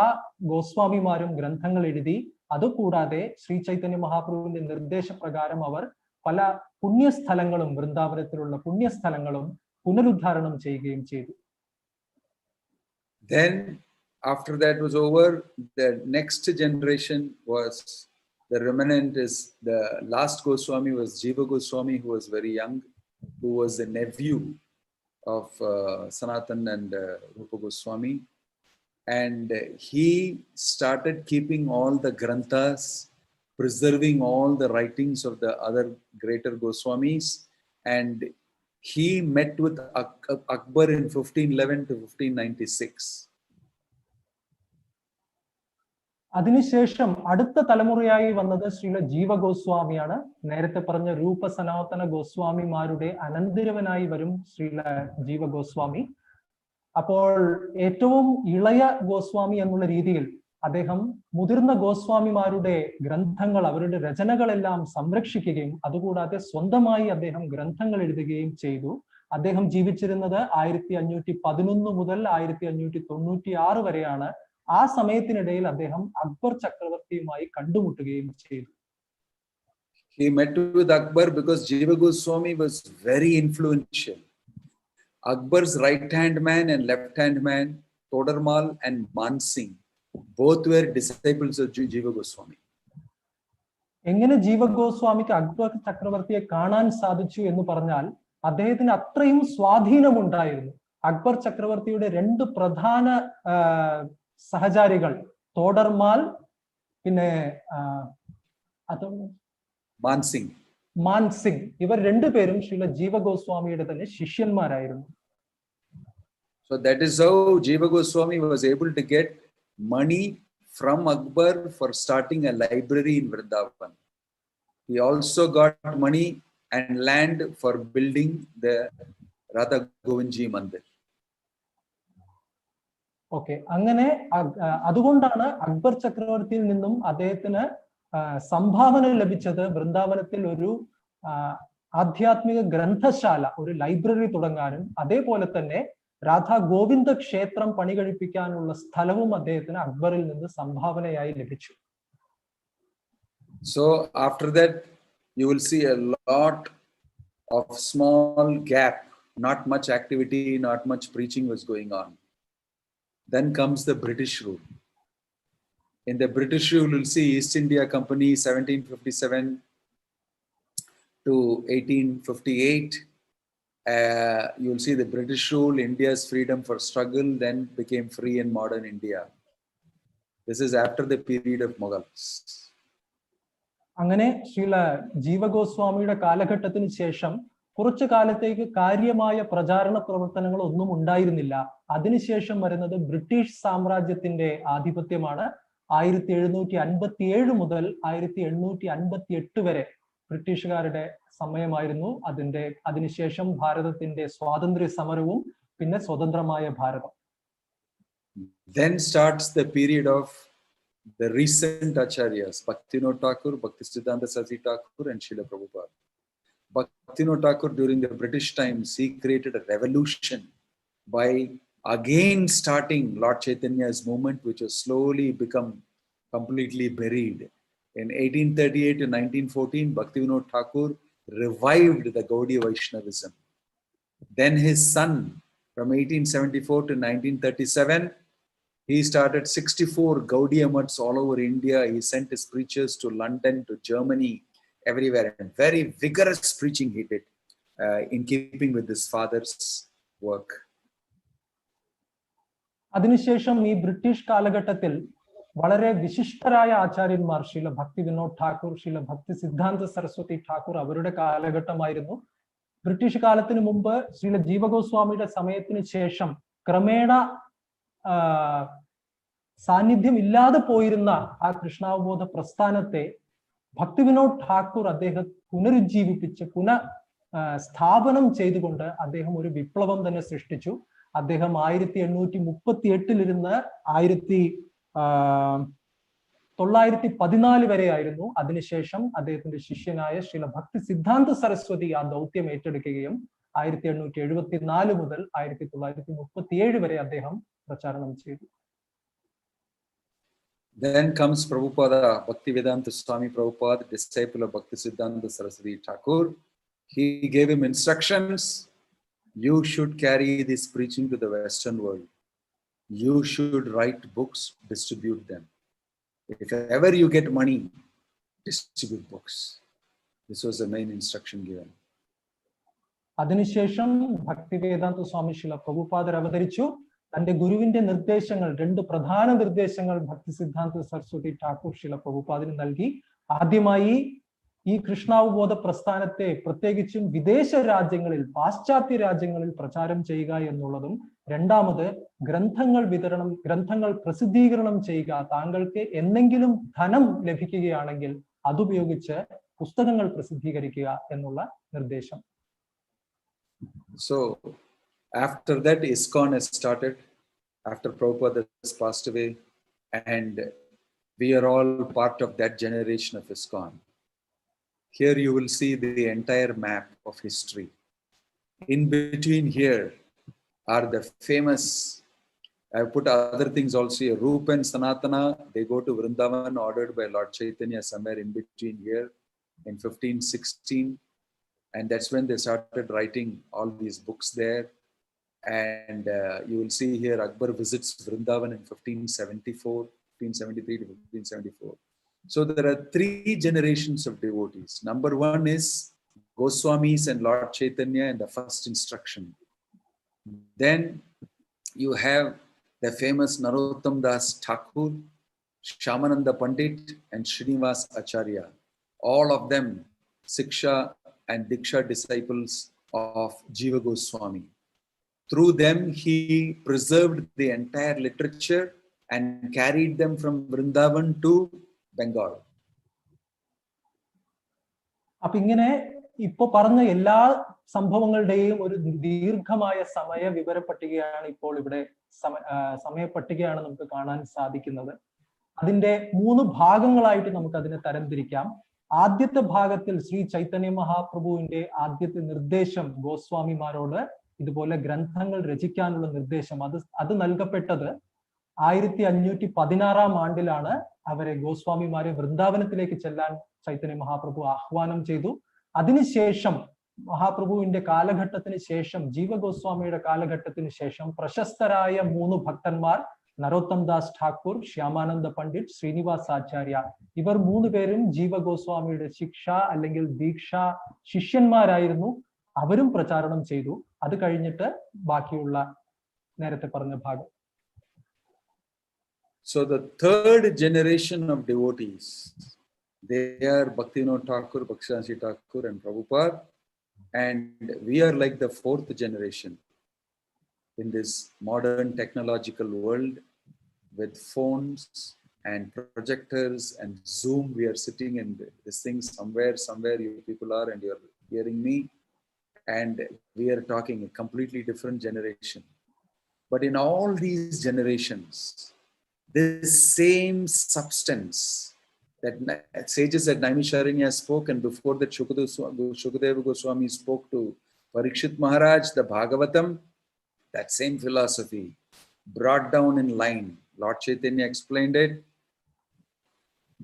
ഗോസ്വാമിമാരും ഗ്രന്ഥങ്ങൾ എഴുതി. അതുകൂടാതെ ശ്രീ ചൈതന്യ മഹാപ്രഭുവിന്റെ നിർദ്ദേശപ്രകാരം അവർ പല പുണ്യസ്ഥലങ്ങളും വൃന്ദാവനത്തിലുള്ള പുണ്യസ്ഥലങ്ങളും പുനരുദ്ധാരണം ചെയ്യുകയും ചെയ്തു. Then after that was over, the next generation was the remnant is the last Goswami was Jiva Goswami, who was very young, who was the nephew of Sanatan and Rupa Goswami. And he started keeping all the granthas, preserving all the writings of the other greater Goswamis. And he met with Akbar in 1511 to 1596. അതിനുശേഷം അടുത്ത തലമുറയായി വന്നത് ശ്രീല ജീവ ഗോസ്വാമിയാണ്. നേരത്തെ പറഞ്ഞ രൂപ സനാതന ഗോസ്വാമിമാരുടെ അനന്തരവനായി വരും ശ്രീല ജീവ ഗോസ്വാമി. അപ്പോൾ ഏറ്റവും ഇളയ ഗോസ്വാമി എന്നുള്ള രീതിയിൽ അദ്ദേഹം മുതിർന്ന ഗോസ്വാമിമാരുടെ ഗ്രന്ഥങ്ങൾ, അവരുടെ രചനകളെല്ലാം സംരക്ഷിക്കുകയും അതുകൂടാതെ സ്വന്തമായി അദ്ദേഹം ഗ്രന്ഥങ്ങൾ എഴുതുകയും ചെയ്തു. അദ്ദേഹം ജീവിച്ചിരുന്നത് 1511 മുതൽ 1596 വരെയാണ്. ആ സമയത്തിനിടയിൽ അദ്ദേഹം അക്ബർ ചക്രവർത്തിയുമായി കണ്ടുമുട്ടുകയും ചെയ്തു. He met with Akbar because Jiva Goswami was very influential. Akbar's right-hand man and left-hand man, Todarmal and Mansingh, both were disciples of Jiva Goswami. എങ്ങനെ ജീവ ഗോസ്വാമിക്ക് അക്ബർ ചക്രവർത്തിയെ കാണാൻ സാധിച്ചു എന്ന് പറഞ്ഞാൽ അദ്ദേഹത്തിന് അത്രയും സ്വാധീനമുണ്ടായിരുന്നു. അക്ബർ ചക്രവർത്തിയുടെ 2 പ്രധാന സഹചാരികൾ തോഡർമാൽ പിന്നെ മാൻസിംഗ് ഇവർ 2 പേരും ശ്രീല ജീവ ഗോസ്വാമിയുടെ തന്നെ ശിഷ്യന്മാരായിരുന്നു. So that is how Jiva Goswami was able to get money from Akbar for starting a library in Vrindavan. He also got money and land for building the Radha Govindji Mandir. Okay, അങ്ങനെ അതുകൊണ്ടാണ് അക്ബർ ചക്രവർത്തിയിൽ നിന്നും അദ്ദേഹത്തിന് സംഭാവന ലഭിച്ചത് വൃന്ദാവനത്തിൽ ഒരു ആധ്യാത്മിക ഗ്രന്ഥശാല, ഒരു ലൈബ്രറി തുടങ്ങാനും അതേപോലെ തന്നെ രാധാ ഗോവിന്ദ ക്ഷേത്രം പണി കഴിപ്പിക്കാനുള്ള സ്ഥലവും അദ്ദേഹത്തിന് അക്ബറിൽ നിന്ന് സംഭാവനയായി ലഭിച്ചു. So after that you will see a lot of small gap not much activity, not much preaching was going on. Then comes the British rule. In the British rule, you'll see East India Company 1757 to 1858. You'll see the British rule, India's freedom for struggle, then became free in modern India. This is after the period of Mughals. അങ്ങനെ ശ്രീല ജീവഗോസ്വാമിയുടെ കാലഘട്ടത്തിന് ശേഷം കുറച്ചു കാലത്തേക്ക് കാര്യമായ പ്രചാരണ പ്രവർത്തനങ്ങൾ ഒന്നും ഉണ്ടായിരുന്നില്ല. അതിനുശേഷം വരുന്നത് ബ്രിട്ടീഷ് സാമ്രാജ്യത്തിന്റെ ആധിപത്യമാണ്. 1757 മുതൽ 1858 വരെ ബ്രിട്ടീഷുകാരുടെ സമയമായിരുന്നു. അതിനുശേഷം ഭാരതത്തിന്റെ സ്വാതന്ത്ര്യ സമരവും പിന്നെ സ്വതന്ത്രമായ ഭാരതം. Then starts the period of the recent acharyas, Bhaktivinoda Thakur, Bhaktisiddhanta Saraswati Thakur, and Srila Prabhupada. Bhaktivinoda Thakur, during the British times, he created a revolution by again starting Lord Chaitanya's movement, which has slowly become completely buried. In 1838 to 1914, Bhaktivinoda Thakur revived the Gaudiya Vaishnavism. Then his son, from 1874 to 1937, he started 64 Gaudiya Maths all over India. He sent his preachers to London, to Germany, everywhere. And very vigorous preaching he did in keeping with his father's work. അതിനുശേഷം ഈ British കാലഘട്ടത്തിൽ വളരെ വിശിഷ്ടരായ ആചാര്യന്മാർ ശ്രീല ഭക്തി വിനോദ് ഠാക്കൂർ, ശ്രീല ഭക്തി സിദ്ധാന്ത സരസ്വതി ഠാക്കൂർ അവരുടെ കാലഘട്ടമായിരുന്നു. British കാലത്തിന് മുമ്പ് ശ്രീല ജീവഗോസ്വാമിയുടെ സമയത്തിന് ശേഷം ക്രമേണ സാന്നിധ്യം ഇല്ലാതെ പോയിരുന്ന ആ കൃഷ്ണാവബോധ പ്രസ്ഥാനത്തെ ഭക്തി വിനോദ് ഠാക്കൂർ അദ്ദേഹം പുനരുജ്ജീവിപ്പിച്ച് സ്ഥാപനം ചെയ്തുകൊണ്ട് അദ്ദേഹം ഒരു വിപ്ലവം തന്നെ സൃഷ്ടിച്ചു. അദ്ദേഹം 1838 1914 വരെയായിരുന്നു. അതിനുശേഷം അദ്ദേഹത്തിന്റെ ശിഷ്യനായ ശ്രീല ഭക്തി സിദ്ധാന്ത സരസ്വതി ആ ദൗത്യം ഏറ്റെടുക്കുകയും 1874 മുതൽ 1937 വരെ അദ്ദേഹം പ്രചാരണം ചെയ്തു. Then comes Prabhupada, Bhaktivedanta Swami Prabhupada, disciple of Bhaktisiddhanta Saraswati Thakur. He gave him instructions. You should carry this preaching to the Western world. You should write books, distribute them. If ever you get money, distribute books. This was the main instruction given. അതിനുശേഷം ഭക്തിവേദാന്ത സ്വാമി ശ്രീല പ്രഭുപാദർ അവതരിച്ചു. തന്റെ ഗുരുവിന്റെ നിർദ്ദേശങ്ങൾ, 2 പ്രധാന നിർദ്ദേശങ്ങൾ ഭക്തി സിദ്ധാന്ത സരസ്വതി ഠാക്കൂർ ശ്രീല പ്രഭുപാദിന് നൽകി. ആദ്യമായി ഈ കൃഷ്ണാവബോധ പ്രസ്ഥാനത്തെ പ്രത്യേകിച്ചും വിദേശ രാജ്യങ്ങളിൽ, പാശ്ചാത്യ രാജ്യങ്ങളിൽ പ്രചാരം ചെയ്യുക എന്നുള്ളതും, രണ്ടാമത് ഗ്രന്ഥങ്ങൾ പ്രസിദ്ധീകരണം ചെയ്യുക. താങ്കൾക്ക് എന്തെങ്കിലും ധനം ലഭിക്കുകയാണെങ്കിൽ അതുപയോഗിച്ച് പുസ്തകങ്ങൾ പ്രസിദ്ധീകരിക്കുക എന്നുള്ള നിർദ്ദേശം. So after that, ISKCON has started after Prabhupada has passed away, and we are all part of that generation of ISKCON. Here you will see the entire map of history. In between here are the famous, I have put other things also here, Rupa and Sanatana, they go to Vrindavan ordered by Lord Chaitanya somewhere in between here in 1516. And that's when they started writing all these books there. And you will see here Akbar visits Vrindavan in 1573 to 1574. So there are 3 generations of devotees. Number 1 is Goswamis and Lord Chaitanya in the first instruction. Then you have the famous Narottam Das Thakur, Shyamananda Pandit, and Srinivas Acharya. All of them Siksha and Diksha disciples of Jiva Goswami. Through them, he preserved the entire literature and carried them from Vrindavan to Bengal. അപ്പൊ ഇങ്ങനെ ഇപ്പൊ പറഞ്ഞ എല്ലാ സംഭവങ്ങളുടെയും ഒരു ദീർഘമായ സമയ വിവരപ്പട്ടികയാണ് ഇപ്പോൾ ഇവിടെ സമയപ്പട്ടികയാണ് നമുക്ക് കാണാൻ സാധിക്കുന്നത്. അതിന്റെ 3 ഭാഗങ്ങളായിട്ട് നമുക്ക് അതിനെ തരംതിരിക്കാം. ആദ്യത്തെ ഭാഗത്തിൽ ശ്രീ ചൈതന്യ മഹാപ്രഭുവിന്റെ ആദ്യത്തെ നിർദ്ദേശം ഗോസ്വാമിമാരോട് ഇതുപോലെ ഗ്രന്ഥങ്ങൾ രചിക്കാനുള്ള നിർദ്ദേശം അത് നൽകപ്പെട്ടത് 1516 ആണ്ടിലാണ്. അവരെ ഗോസ്വാമിമാരെ വൃന്ദാവനത്തിലേക്ക് ചെല്ലാൻ ചൈതന്യ മഹാപ്രഭു ആഹ്വാനം ചെയ്തു. അതിനുശേഷം മഹാപ്രഭുവിന്റെ കാലഘട്ടത്തിന് ശേഷം, ജീവഗോസ്വാമിയുടെ കാലഘട്ടത്തിന് ശേഷം പ്രശസ്തരായ 3 ഭക്തന്മാർ, നരോത്തം ദാസ് ഠാക്കൂർ, ശ്യാമാനന്ദ പണ്ഡിറ്റ്, ശ്രീനിവാസ് ആചാര്യ, ഇവർ 3 പേരും ജീവഗോസ്വാമിയുടെ ശിക്ഷ അല്ലെങ്കിൽ ദീക്ഷ ശിഷ്യന്മാരായിരുന്നു. അവരും പ്രചാരണം ചെയ്തു. അത് കഴിഞ്ഞിട്ട് ബാക്കിയുള്ള നേരത്തെ പറഞ്ഞ ഭാഗം. So the third generation of devotees, they are Bhaktivinoda Thakur, Bhaktisiddhanta Thakur and Prabhupada, and we are like the 4th generation in this modern technological world with phones and projectors and Zoom. We are sitting in this thing somewhere you people are, and you are hearing me, and we are talking a completely different generation. But in all these generations, this same substance that sages at Naimisharanya spoke, and before that Shukadeva Goswami spoke to Parikshit Maharaj, the Bhagavatam, that same philosophy brought down in line. Lord Chaitanya explained it.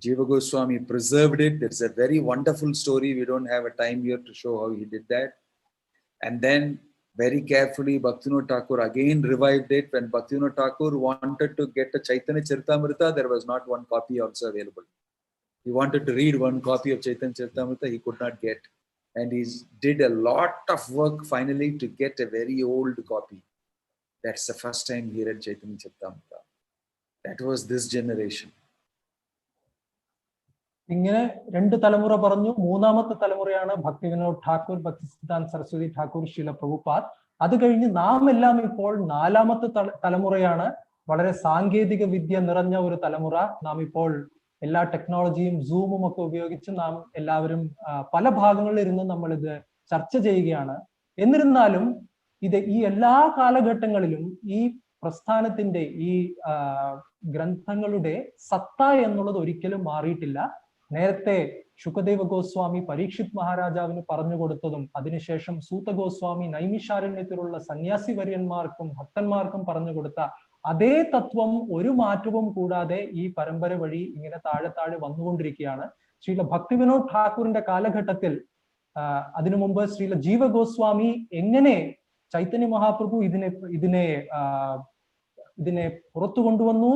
Jiva Goswami preserved it. It's a very wonderful story. We don't have a time here to show how he did that. And then very carefully, Bhaktivinoda Thakur again revived it. When Bhaktivinoda Thakur wanted to get a Chaitanya Charitamrita, there was not one copy also available. He wanted to read one copy of Chaitanya Charitamrita, he could not get. And he did a lot of work finally to get a very old copy. That's the first time he read Chaitanya Charitamrita. That was this generation. ഇങ്ങനെ 2 തലമുറ പറഞ്ഞു. 3ാമത്തെ തലമുറയാണ് ഭക്തിവിനോദ് ഠാക്കൂർ, ഭക്തിസിദ്ധാന്ത സരസ്വതി ഠാക്കൂർ, ശീല പ്രഭുപാദ്. അത് കഴിഞ്ഞ് നാം എല്ലാം ഇപ്പോൾ 4ാമത്തെ തലമുറയാണ്. വളരെ സാങ്കേതിക വിദ്യ നിറഞ്ഞ ഒരു തലമുറ. നാം ഇപ്പോൾ എല്ലാ ടെക്നോളജിയും സൂമും ഒക്കെ ഉപയോഗിച്ച് നാം എല്ലാവരും പല ഭാഗങ്ങളിൽ ഇരുന്ന് നമ്മൾ ഇത് ചർച്ച ചെയ്യുകയാണ്. എന്നിരുന്നാലും ഈ എല്ലാ കാലഘട്ടങ്ങളിലും ഈ പ്രസ്ഥാനത്തിന്റെ ഈ ഗ്രന്ഥങ്ങളുടെ സത്ത എന്നുള്ളത് ഒരിക്കലും മാറിയിട്ടില്ല. നേരത്തെ ശുകദേവ ഗോസ്വാമി പരീക്ഷിത് മഹാരാജാവിന് പറഞ്ഞു കൊടുത്തതും അതിനുശേഷം സൂത ഗോസ്വാമി നൈമിഷാരണ്യത്തിലുള്ള സന്യാസി വര്യന്മാർക്കും ഭക്തന്മാർക്കും പറഞ്ഞു കൊടുത്ത അതേ തത്വം ഒരു മാറ്റവും കൂടാതെ ഈ പരമ്പര വഴി ഇങ്ങനെ താഴെ താഴെ വന്നുകൊണ്ടിരിക്കുകയാണ്. ശ്രീല ഭക്തിവിനോദ് ഠാക്കൂറിന്റെ കാലഘട്ടത്തിൽ അതിനു മുമ്പ് ശ്രീല ജീവ ഗോസ്വാമി എങ്ങനെ ചൈതന്യ മഹാപ്രഭു ഇതിനെ പുറത്തു കൊണ്ടുവന്നു,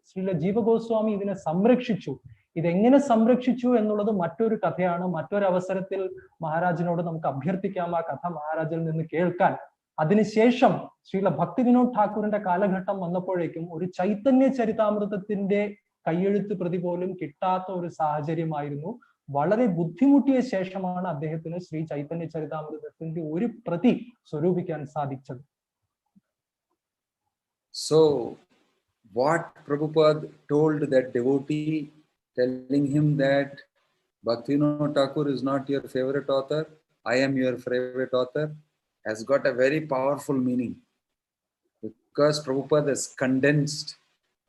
ശ്രീല ജീവ ഗോസ്വാമി ഇതിനെ സംരക്ഷിച്ചു. ഇതെങ്ങനെ സംരക്ഷിച്ചു എന്നുള്ളത് മറ്റൊരു കഥയാണ്. മറ്റൊരു അവസരത്തിൽ മഹാരാജിനോട് നമുക്ക് അഭ്യർത്ഥിക്കാം ആ കഥ മഹാരാജിൽ നിന്ന് കേൾക്കാൻ. അതിനുശേഷം ശ്രീല ഭക്തിവിനോദ് ഠാക്കൂറിന്റെ കാലഘട്ടം വന്നപ്പോഴേക്കും ഒരു ചൈതന്യ ചരിതാമൃതത്തിന്റെ കയ്യെഴുത്ത് പ്രതി പോലും കിട്ടാത്ത ഒരു സാഹചര്യമായിരുന്നു. വളരെ ബുദ്ധിമുട്ടിയ ശേഷമാണ് അദ്ദേഹത്തിന് ശ്രീ ചൈതന്യ ചരിതാമൃതത്തിന്റെ ഒരു പ്രതി സ്വരൂപിക്കാൻ സാധിച്ചത്. So what Prabhupada told that devotee, telling him that Bhaktivinoda Thakur is not your favorite author, I am your favorite author, has got a very powerful meaning, because Prabhupada has condensed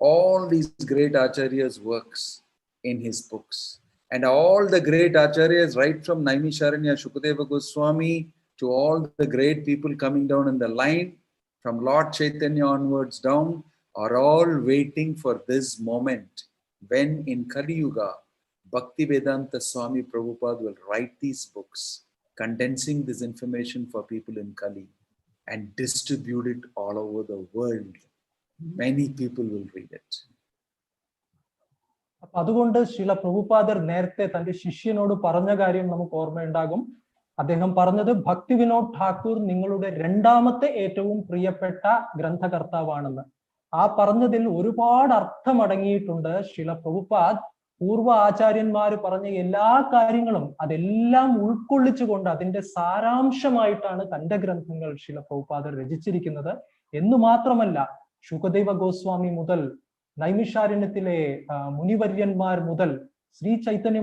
all these great acharyas' works in his books. And all the great acharyas, right from Naimisharanya Shukadeva Goswami to all the great people coming down in the line, from Lord Chaitanya onwards down, are all waiting for this moment when in Kali Yuga, Bhaktivedanta Swami Prabhupada will write these books, condensing this information for people in Kali and distribute it all over the world. Many people will read it. അതുകൊണ്ട് ശ്രീല പ്രഭുപാദർ നേരത്തെ തന്റെ ശിഷ്യനോട് പറഞ്ഞ കാര്യം നമുക്ക് ഓർമ്മയുണ്ടാകും. അദ്ദേഹം പറഞ്ഞത് ഭക്തിവിനോദ് ഠാക്കൂർ നിങ്ങളുടെ 2ാമത്തെ ഏറ്റവും പ്രിയപ്പെട്ട ഗ്രന്ഥകർത്താവാണെന്ന്. ആ പറഞ്ഞതിൽ ഒരുപാട് അർത്ഥമടങ്ങിയിട്ടുണ്ട്. ശ്രീല പ്രഭുപാദ് പൂർവ്വ ആചാര്യന്മാര് പറഞ്ഞ എല്ലാ കാര്യങ്ങളും അതെല്ലാം ഉൾക്കൊള്ളിച്ചുകൊണ്ട് അതിന്റെ സാരാംശമായിട്ടാണ് തന്റെ ഗ്രന്ഥങ്ങൾ ശ്രീല പ്രഭുപാദർ രചിച്ചിരിക്കുന്നത്. എന്നു മാത്രമല്ല, ശുകദേവ ഗോസ്വാമി മുതൽ നൈമിഷാരണ്യത്തിലെ മുനിവര്യന്മാർ മുതൽ ശ്രീ ചൈതന്യ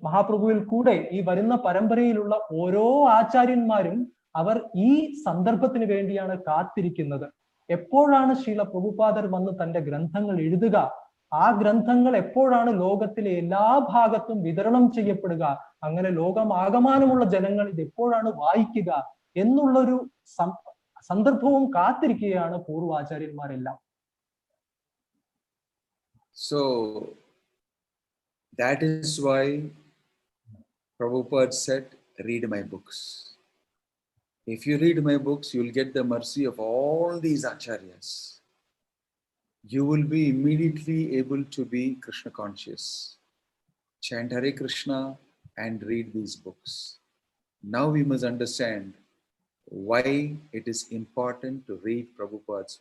മഹാപ്രഭുവിൽ കൂടെ ഈ വരുന്ന പരമ്പരയിലുള്ള ഓരോ ആചാര്യന്മാരും അവർ ഈ സന്ദർഭത്തിന് വേണ്ടിയാണ് കാത്തിരിക്കുന്നത്. എപ്പോഴാണ് ശ്രീല പ്രഭുപാദർ വന്ന് തന്റെ ഗ്രന്ഥങ്ങൾ എഴുതുക, ആ ഗ്രന്ഥങ്ങൾ എപ്പോഴാണ് ലോകത്തിലെ എല്ലാ ഭാഗത്തും വിതരണം ചെയ്യപ്പെടുക, അങ്ങനെ ലോകമാകമാനമുള്ള ജനങ്ങൾ ഇത് എപ്പോഴാണ് വായിക്കുക എന്നുള്ളൊരു സന്ദർഭവും കാത്തിരിക്കുകയാണ് പൂർവാചാര്യന്മാരെല്ലാം. So that is why Prabhupada said, read my books. If you read my books, you'll get the mercy of all these acharyas. You will be immediately able to be Krishna conscious. Chant Hare Krishna and read these books. Now we must understand why it is important to read Prabhupada's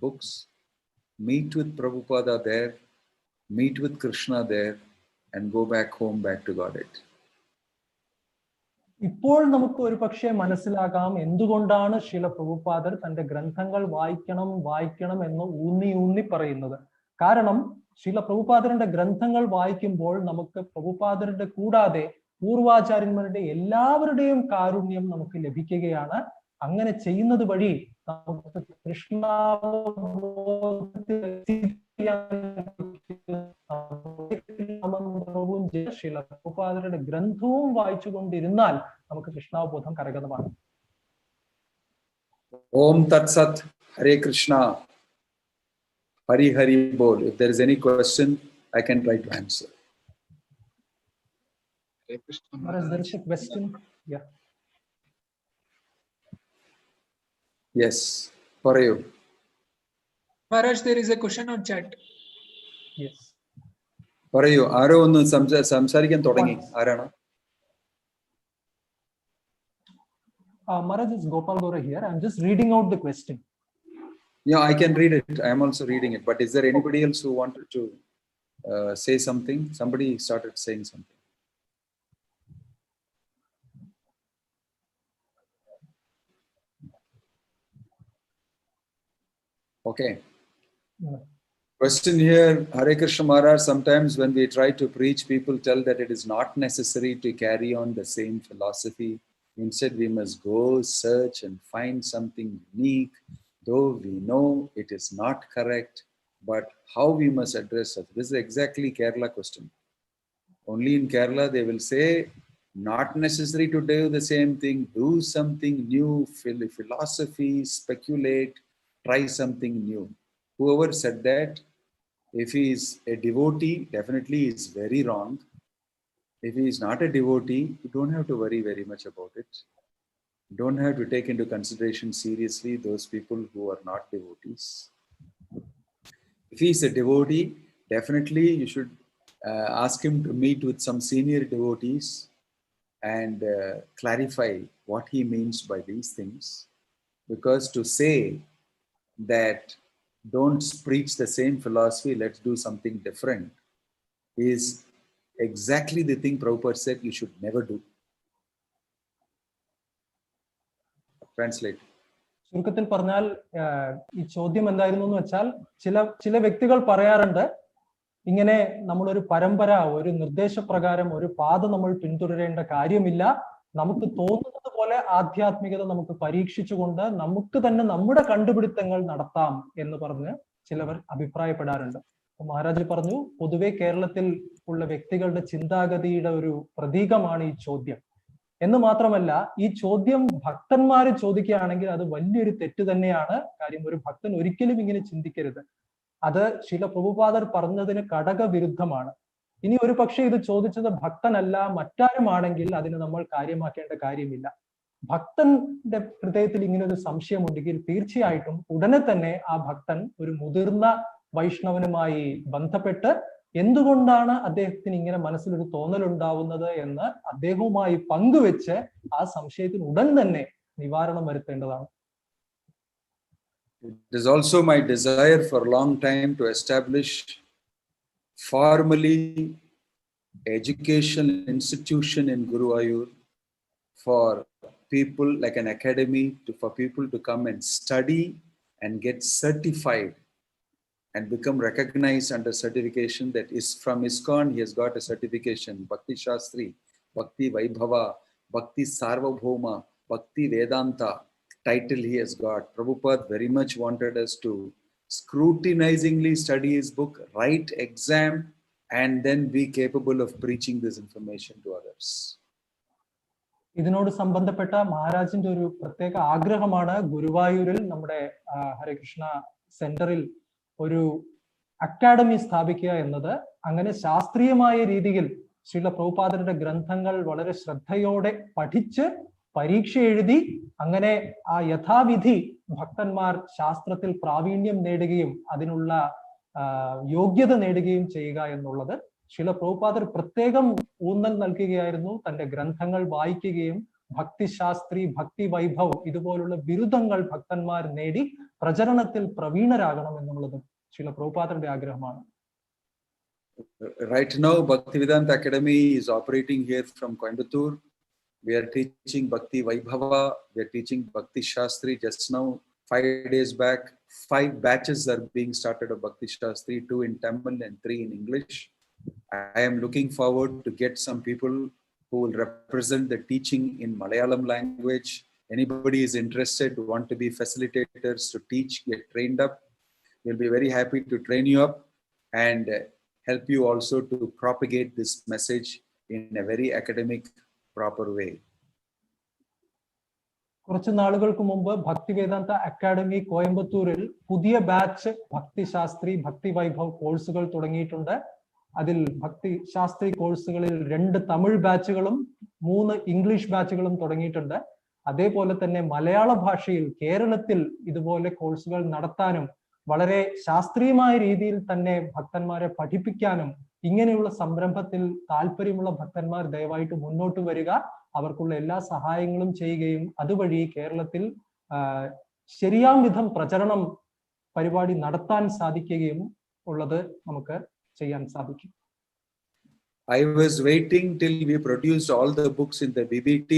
books, meet with Prabhupada there, meet with Krishna there, and go back home, back to Godhead. ഇപ്പോൾ നമുക്ക് ഒരു പക്ഷേ മനസ്സിലാക്കാം എന്തുകൊണ്ടാണ് ശ്രീല പ്രഭുപാദർ തന്റെ ഗ്രന്ഥങ്ങൾ വായിക്കണം എന്ന് ഊന്നി പറയുന്നത്. കാരണം ശ്രീല പ്രഭുപാദറിന്റെ ഗ്രന്ഥങ്ങൾ വായിക്കുമ്പോൾ നമുക്ക് പ്രഭുപാദരുടെ കൂടാതെ പൂർവാചാര്യന്മാരുടെ എല്ലാവരുടെയും കാരുണ്യം നമുക്ക് ലഭിക്കുകയാണ്. അങ്ങനെ ചെയ്യുന്നത് വഴി നമുക്ക് പ്രഭുപാദരുടെ ഗ്രന്ഥവും വായിച്ചുകൊണ്ടിരുന്നാൽ നമുക്ക് കൃഷ്ണാവബോധം കരഗതമാണ്. Om Tat Sat, Hare Krishna, Hari Hari Bol. If there is any question, I can try to answer. Hare Krishna. Maharaj, there is a question. Yeah. Yes, for you. Maharaj, there is a question on chat. Yes. പറയൂ, ആരോ ഒന്ന് സംസാരിക്കാൻ തുടങ്ങി. ആരാണ്? Maharaj, it's Gopal Gora here. I'm just reading out the question. Yeah, I can read it. I am also reading it. But is there anybody else who wanted to say something? Somebody started saying something. Okay. Yeah. Question here, Hare Krishna Maharaj, sometimes when we try to preach, people tell that it is not necessary to carry on the same philosophy. Instead, we must go search and find something unique, though we know it is not correct, but how we must address it. This is exactly Kerala question. Only in Kerala, they will say, not necessary to do the same thing, do something new, philosophy, speculate, try something new. Whoever said that, if he is a devotee, definitely is very wrong. If he is not a devotee, you don't have to worry very much about it. You don't have to take into consideration seriously those people who are not devotees. If he is a devotee, definitely you should ask him to meet with some senior devotees and clarify what he means by these things. Because to say that don't preach the same philosophy, let's do something different, is exactly the thing Prabhupada said you should never do. Translate. ചുരുക്കത്തിൽ പറഞ്ഞാൽ ഈ ചോദ്യം എന്തായിരുന്നു എന്ന് വെച്ചാൽ ചില വ്യക്തികൾ പറയാറുണ്ട്, ഇങ്ങനെ നമ്മളൊരു പരമ്പര, ഒരു നിർദ്ദേശപ്രകാരം ഒരു പാത നമ്മൾ പിന്തുടരേണ്ട കാര്യമില്ല, നമുക്ക് തോന്നുന്നത് പോലെ ആധ്യാത്മികത നമുക്ക് പരീക്ഷിച്ചുകൊണ്ട് നമുക്ക് തന്നെ നമ്മുടെ കണ്ടുപിടുത്തങ്ങൾ നടത്താം എന്ന് പറഞ്ഞ് ചിലവർ അഭിപ്രായപ്പെടാറുണ്ട്. മഹാരാജ് പറഞ്ഞു, പൊതുവെ കേരളത്തിൽ ഉള്ള വ്യക്തികളുടെ ചിന്താഗതിയുടെ ഒരു പ്രതീകമാണ് ഈ ചോദ്യം. എന്ന് മാത്രമല്ല, ഈ ചോദ്യം ഭക്തന്മാര് ചോദിക്കുകയാണെങ്കിൽ അത് വലിയൊരു തെറ്റ് തന്നെയാണ്. കാര്യം, ഒരു ഭക്തൻ ഒരിക്കലും ഇങ്ങനെ ചിന്തിക്കരുത്. അത് ശ്രീല പ്രഭുപാദർ പറഞ്ഞതിന് കടകവിരുദ്ധമാണ്. ഇനി ഒരു പക്ഷേ ഇത് ചോദിച്ചത് ഭക്തനല്ല മറ്റാരുമാണെങ്കിൽ അതിന് നമ്മൾ കാര്യമാക്കേണ്ട കാര്യമില്ല. ഭക്തന്റെ ഹൃദയത്തിൽ ഇങ്ങനെ ഒരു സംശയമുണ്ടെങ്കിൽ തീർച്ചയായിട്ടും ഉടനെ തന്നെ ആ ഭക്തൻ ഒരു മുതിർന്ന വൈഷ്ണവനുമായി ബന്ധപ്പെട്ട് എന്തുകൊണ്ടാണ് അദ്ദേഹത്തിന് ഇങ്ങനെ മനസ്സിലൊരു തോന്നലുണ്ടാവുന്നത് എന്ന് അദ്ദേഹവുമായി പങ്കുവെച്ച് ആ സംശയത്തിന് ഉടൻ തന്നെ നിവാരണം വരുത്തേണ്ടതാണ്. It is also my desire for a long time to establish formally education institution in Guruvayur for people, like an academy for people to come and study and get certified and become recognized under certification. That is from ISKCON, he has got a certification, Bhakti Shastri, Bhakti Vaibhava, Bhakti Sarvabhauma, Bhakti Vedanta title he has got. Prabhupada very much wanted us to scrutinizingly study his book, write exam, and then be capable of preaching this information to others. ഇതിനോട് സംബന്ധപ്പെട്ട മഹാരാജിന്റെ ഒരു പ്രത്യേക ആഗ്രഹമാണ് ഗുരുവായൂരിൽ നമ്മുടെ ഹരകൃഷ്ണ സെന്ററിൽ ഒരു academy സ്ഥാപിക്കുക എന്നത്. അങ്ങനെ ശാസ്ത്രീയമായ രീതിയിൽ ശ്രീല പ്രഭുപാദരുടെ ഗ്രന്ഥങ്ങൾ വളരെ ശ്രദ്ധയോടെ പഠിച്ച് പരീക്ഷ എഴുതി അങ്ങനെ ആ യഥാവിധി ഭക്തന്മാർ ശാസ്ത്രത്തിൽ പ്രാവീണ്യം നേടുകയും അതിനുള്ള യോഗ്യത നേടുകയും ചെയ്യുക എന്നുള്ളത് ശ്രീല പ്രഭുപാദർ പ്രത്യേകം ഊന്നൽ നൽകുകയായിരുന്നു. തന്റെ ഗ്രന്ഥങ്ങൾ വായിക്കുകയും ഭക്തിശാസ്ത്രി, ഭക്തി വൈഭവ് ഇതുപോലുള്ള ബിരുദങ്ങൾ ഭക്തന്മാർ നേടി പ്രചരണത്തിൽ പ്രവീണരാകണം എന്നുള്ളത് ശ്രീല പ്രഭുപാദരുടെ ആഗ്രഹമാണ്. Right now, Bhaktivedanta Academy is operating here from Coimbatore. We are teaching Bhakti Vaibhava. We are teaching Bhakti Shastri. Just now, 5 days back, 5 batches are being started of Bhakti Shastri, 2 in Tamil and 3 in English. I am looking forward to get some people who will represent the teaching in Malayalam language. Anybody is interested, want to be facilitators to teach, get trained up. We'll be very happy to train you up and help you also to propagate this message in a very academic, proper way. കുറച്ച് നാളുകൾക്ക് മുമ്പ് Bhaktivedanta academy കോയമ്പത്തൂരിൽ പുതിയ batch ഭക്തി ശാസ്ത്രി, ഭക്തി വൈഭവ് കോഴ്സുകൾ തുടങ്ങിയിട്ടുണ്ട്. അതിൽ ഭക്തി ശാസ്ത്രി കോഴ്സുകളിൽ 2 തമിഴ് ബാച്ചുകളും 3 ഇംഗ്ലീഷ് ബാച്ചുകളും തുടങ്ങിയിട്ടുണ്ട്. അതേപോലെ തന്നെ മലയാള ഭാഷയിൽ കേരളത്തിൽ ഇതുപോലെ കോഴ്സുകൾ നടത്താനും വളരെ ശാസ്ത്രീയമായ രീതിയിൽ തന്നെ ഭക്തന്മാരെ പഠിപ്പിക്കാനും ഇങ്ങനെയുള്ള സംരംഭത്തിൽ താല്പര്യമുള്ള ഭക്തന്മാർ ദയവായിട്ട് മുന്നോട്ട് വരിക. അവർക്കുള്ള എല്ലാ സഹായങ്ങളും ചെയ്യുകയും അതുവഴി കേരളത്തിൽ ശരിയാം വിധം പ്രചരണം പരിപാടി നടത്താൻ സാധിക്കുകയും ഉള്ളത് നമുക്ക് ചെയ്യാൻ സാധിക്കും. I was waiting till we produced all the books in the BBT.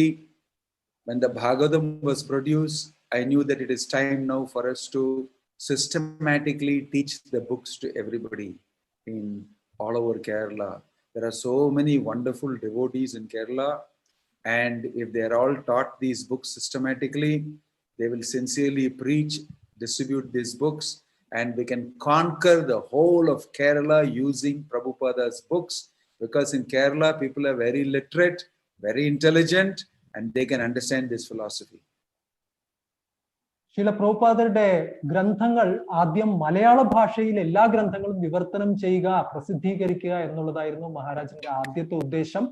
When the Bhagavatam was produced, I knew that it is time now for us to systematically teach the books to everybody in all over Kerala. There are so many wonderful devotees in Kerala, and if they are all taught these books systematically, they will sincerely preach, distribute these books, and we can conquer the whole of Kerala using Prabhupada's books, because in Kerala people are very literate, very intelligent, and they can understand this philosophy. Srila പ്രഭുപാദരുടെ ഗ്രന്ഥങ്ങൾ ആദ്യം മലയാള ഭാഷയിൽ എല്ലാ ഗ്രന്ഥങ്ങളും വിവർത്തനം ചെയ്യുക, പ്രസിദ്ധീകരിക്കുക എന്നുള്ളതായിരുന്നു മഹാരാജന്റെ ആദ്യത്തെ ഉദ്ദേശം.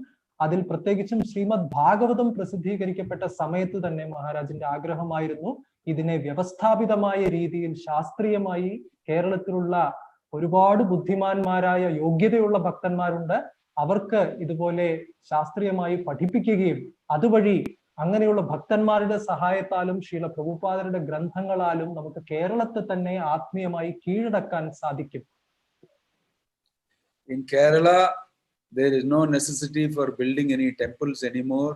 അതിൽ പ്രത്യേകിച്ചും ശ്രീമദ് ഭാഗവതം പ്രസിദ്ധീകരിക്കപ്പെട്ട സമയത്ത് തന്നെ മഹാരാജന്റെ ആഗ്രഹമായിരുന്നു ഇതിനെ വ്യവസ്ഥാപിതമായ രീതിയിൽ ശാസ്ത്രീയമായി കേരളത്തിലുള്ള ഒരുപാട് ബുദ്ധിമാന്മാരായ യോഗ്യതയുള്ള ഭക്തന്മാരുണ്ട്, അവർക്ക് ഇതുപോലെ ശാസ്ത്രീയമായി പഠിപ്പിക്കുകയും അതുവഴി അങ്ങനെയുള്ള ഭക്തന്മാരുടെ സഹായത്താലും ശ്രീല പ്രഭുപാദരുടെ ഗ്രന്ഥങ്ങളാലും നമുക്ക് കേരളത്തെ തന്നെ ആത്മീയമായി കീഴടക്കാൻ സാധിക്കും. In Kerala, there is no necessity for building any temples anymore.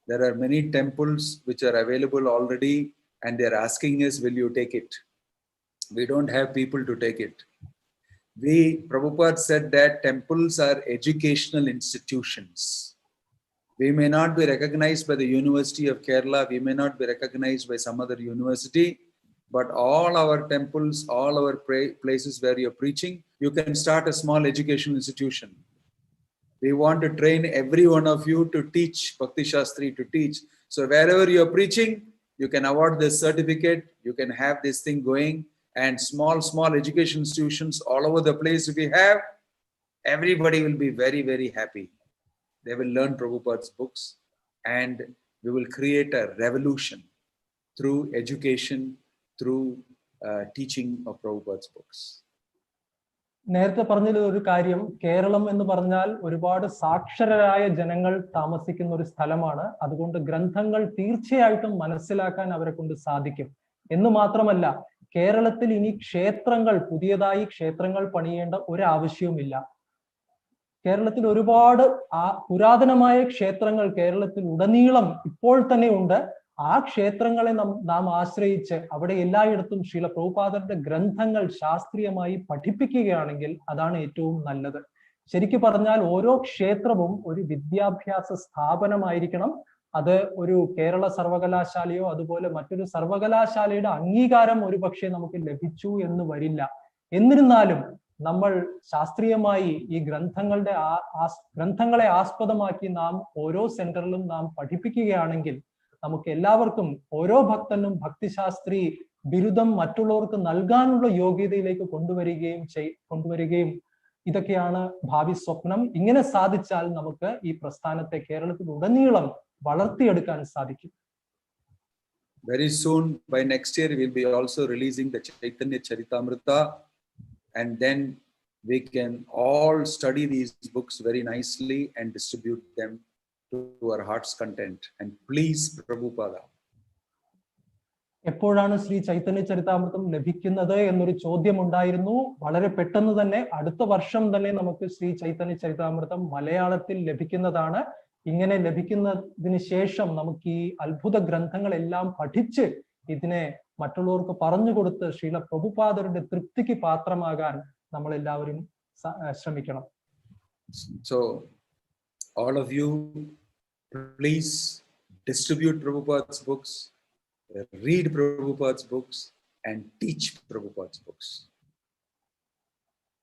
There are many temples which are available already, and they are asking us, will you take it? We don't have people to take it. Prabhupada said that temples are educational institutions. We may not be recognized by the University of Kerala, we may not be recognized by some other university, but all our temples, all our places where you're preaching, you can start a small educational institution. We want to train every one of you to teach, Bhakti Shastri to teach. So wherever you're preaching, you can award this certificate, you can have this thing going, and small education institutions all over the place if we have, everybody will be very, very happy. They will learn Prabhupada's books, and we will create a revolution through education, through teaching of Prabhupada's books. നേരത്തെ പറഞ്ഞതിൽ ഒരു കാര്യം, കേരളം എന്ന് പറഞ്ഞാൽ ഒരുപാട് സാക്ഷരരായ ജനങ്ങൾ താമസിക്കുന്ന ഒരു സ്ഥലമാണ്. അതുകൊണ്ട് ഗ്രന്ഥങ്ങൾ തീർച്ചയായിട്ടും മനസ്സിലാക്കാൻ അവരെ കൊണ്ട് സാധിക്കും. എന്ന് മാത്രമല്ല, കേരളത്തിൽ ഇനി പുതിയതായി ക്ഷേത്രങ്ങൾ പണിയേണ്ട ഒരാവശ്യവുമില്ല. കേരളത്തിൽ ഒരുപാട് പുരാതനമായ ക്ഷേത്രങ്ങൾ കേരളത്തിൽ ഉടനീളം ഇപ്പോൾ തന്നെ ഉണ്ട്. ആ ക്ഷേത്രങ്ങളെ നാം ആശ്രയിച്ച് അവിടെ എല്ലായിടത്തും ശ്രീല പ്രഭുപാദരുടെ ഗ്രന്ഥങ്ങൾ ശാസ്ത്രീയമായി പഠിപ്പിക്കുകയാണെങ്കിൽ അതാണ് ഏറ്റവും നല്ലത്. ശരിക്കു പറഞ്ഞാൽ ഓരോ ക്ഷേത്രവും ഒരു വിദ്യാഭ്യാസ സ്ഥാപനമായിരിക്കണം. അത് ഒരു കേരള സർവകലാശാലയോ അതുപോലെ മറ്റൊരു സർവകലാശാലയുടെ അംഗീകാരം ഒരുപക്ഷെ നമുക്ക് ലഭിച്ചു എന്ന് വരില്ല. എന്നിരുന്നാലും നമ്മൾ ശാസ്ത്രീയമായി ഈ ഗ്രന്ഥങ്ങളെ ആസ്പദമാക്കി നാം ഓരോ സെന്ററിലും നാം പഠിപ്പിക്കുകയാണെങ്കിൽ നമുക്ക് എല്ലാവർക്കും, ഓരോ ഭക്തനും ഭക്തിശാസ്ത്രി ബിരുദം മറ്റുള്ളവർക്ക് നൽകാനുള്ള യോഗ്യതയിലേക്ക് കൊണ്ടുവരികയും ഇതൊക്കെയാണ് ഭാവി സ്വപ്നം. ഇങ്ങനെ സാധിച്ചാൽ നമുക്ക് ഈ പ്രസ്ഥാനത്തെ കേരളത്തിൽ ഉടനീളം വളർത്തിയെടുക്കാൻ സാധിക്കും. Very soon, by next year, we'll be also releasing the Chaitanya Charitamrita, and then we can all study these books very nicely and distribute them to our heart's content. And please, Prabhupada. എപ്പോഴാണ് ശ്രീ ചൈതന്യ ചരിതാമൃതം ലഭിക്കുന്നത് എന്നൊരു ചോദ്യം ഉണ്ടായിരുന്നു. വളരെ പെട്ടെന്ന് തന്നെ അടുത്ത വർഷം തന്നെ നമുക്ക് ശ്രീ ചൈതന്യ ചരിതാമൃതം മലയാളത്തിൽ ലഭിക്കുന്നതാണ്. ഇങ്ങനെ ലഭിക്കുന്നതിന് ശേഷം നമുക്ക് ഈ അത്ഭുത ഗ്രന്ഥങ്ങളെല്ലാം പഠിച്ച് ഇതിനെ മറ്റുള്ളവർക്ക് പറഞ്ഞുകൊടുത്ത് ശ്രീല പ്രഭുപാദരുടെ തൃപ്തിക്ക് പാത്രമാകാൻ നമ്മൾ എല്ലാവരും ശ്രമിക്കണം. So all of you, please distribute Prabhupada's books, read Prabhupada's books, and teach Prabhupada's books.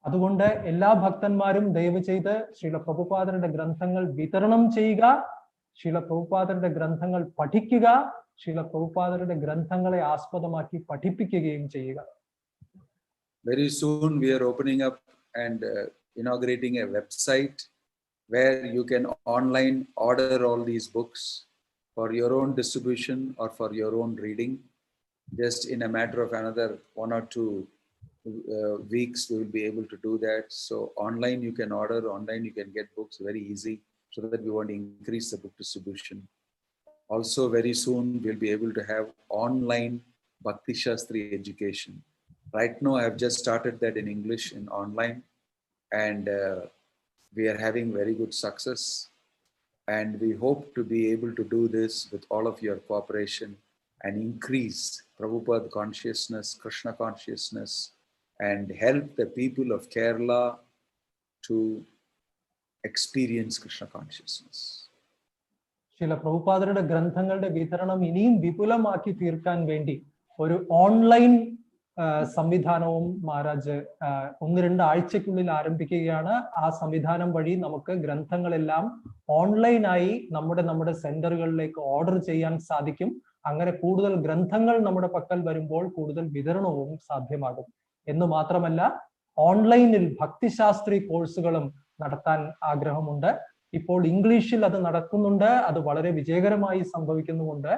അതുകൊണ്ട് എല്ലാ ഭക്തന്മാരും ദയവ് ചെയ്ത് ശ്രീല പ്രഭുപാദരുടെ ഗ്രന്ഥങ്ങൾ വിതരണം ചെയ്യുക, ശ്രീല പ്രഭുപാദരുടെ ഗ്രന്ഥങ്ങൾ പഠിക്കുക, ശ്രീല പ്രഭുപാദരുടെ ഗ്രന്ഥങ്ങളെ ആസ്പദമാക്കി പഠിപ്പിക്കുകയും ചെയ്യുക. Very soon we are opening up and inaugurating a website where you can online order all these books for your own distribution or for your own reading. Just in a matter of another 1 or 2 weeks, we will be able to do that. So online you can order, online you can get books very easy, so that we want to increase the book distribution. Also very soon we'll be able to have online Bhakti Shastri education. Right now I have just started that in English in online, and we are having very good success, and we hope to be able to do this with all of your cooperation and increase Prabhupada consciousness, Krishna consciousness, and help the people of Kerala to experience Krishna consciousness. Srila പ്രഭുപാദരുടെ ഗ്രന്ഥങ്ങളുടെ വിതരണം ഇനിയും വിപുലമാക്കി തീർക്കാൻ വേണ്ടി ഒരു online സംവിധാനവും മഹാരാജ് 1-2 ആഴ്ചക്കുള്ളിൽ ആരംഭിക്കുകയാണ്. ആ സംവിധാനം വഴി നമുക്ക് ഗ്രന്ഥങ്ങളെല്ലാം ഓൺലൈനായി നമ്മുടെ സെന്ററുകളിലേക്ക് ഓർഡർ ചെയ്യാൻ സാധിക്കും. അങ്ങനെ കൂടുതൽ ഗ്രന്ഥങ്ങൾ നമ്മുടെ പക്കൽ വരുമ്പോൾ കൂടുതൽ വിതരണവും സാധ്യമാകും. എന്ന് മാത്രമല്ല, ഓൺലൈനിൽ ഭക്തിശാസ്ത്രി കോഴ്സുകളും നടത്താൻ ആഗ്രഹമുണ്ട്. ഇപ്പോൾ ഇംഗ്ലീഷിൽ അത് നടക്കുന്നുണ്ട്. അത് വളരെ വിജയകരമായി സംഭവിക്കുന്നുമുണ്ട്.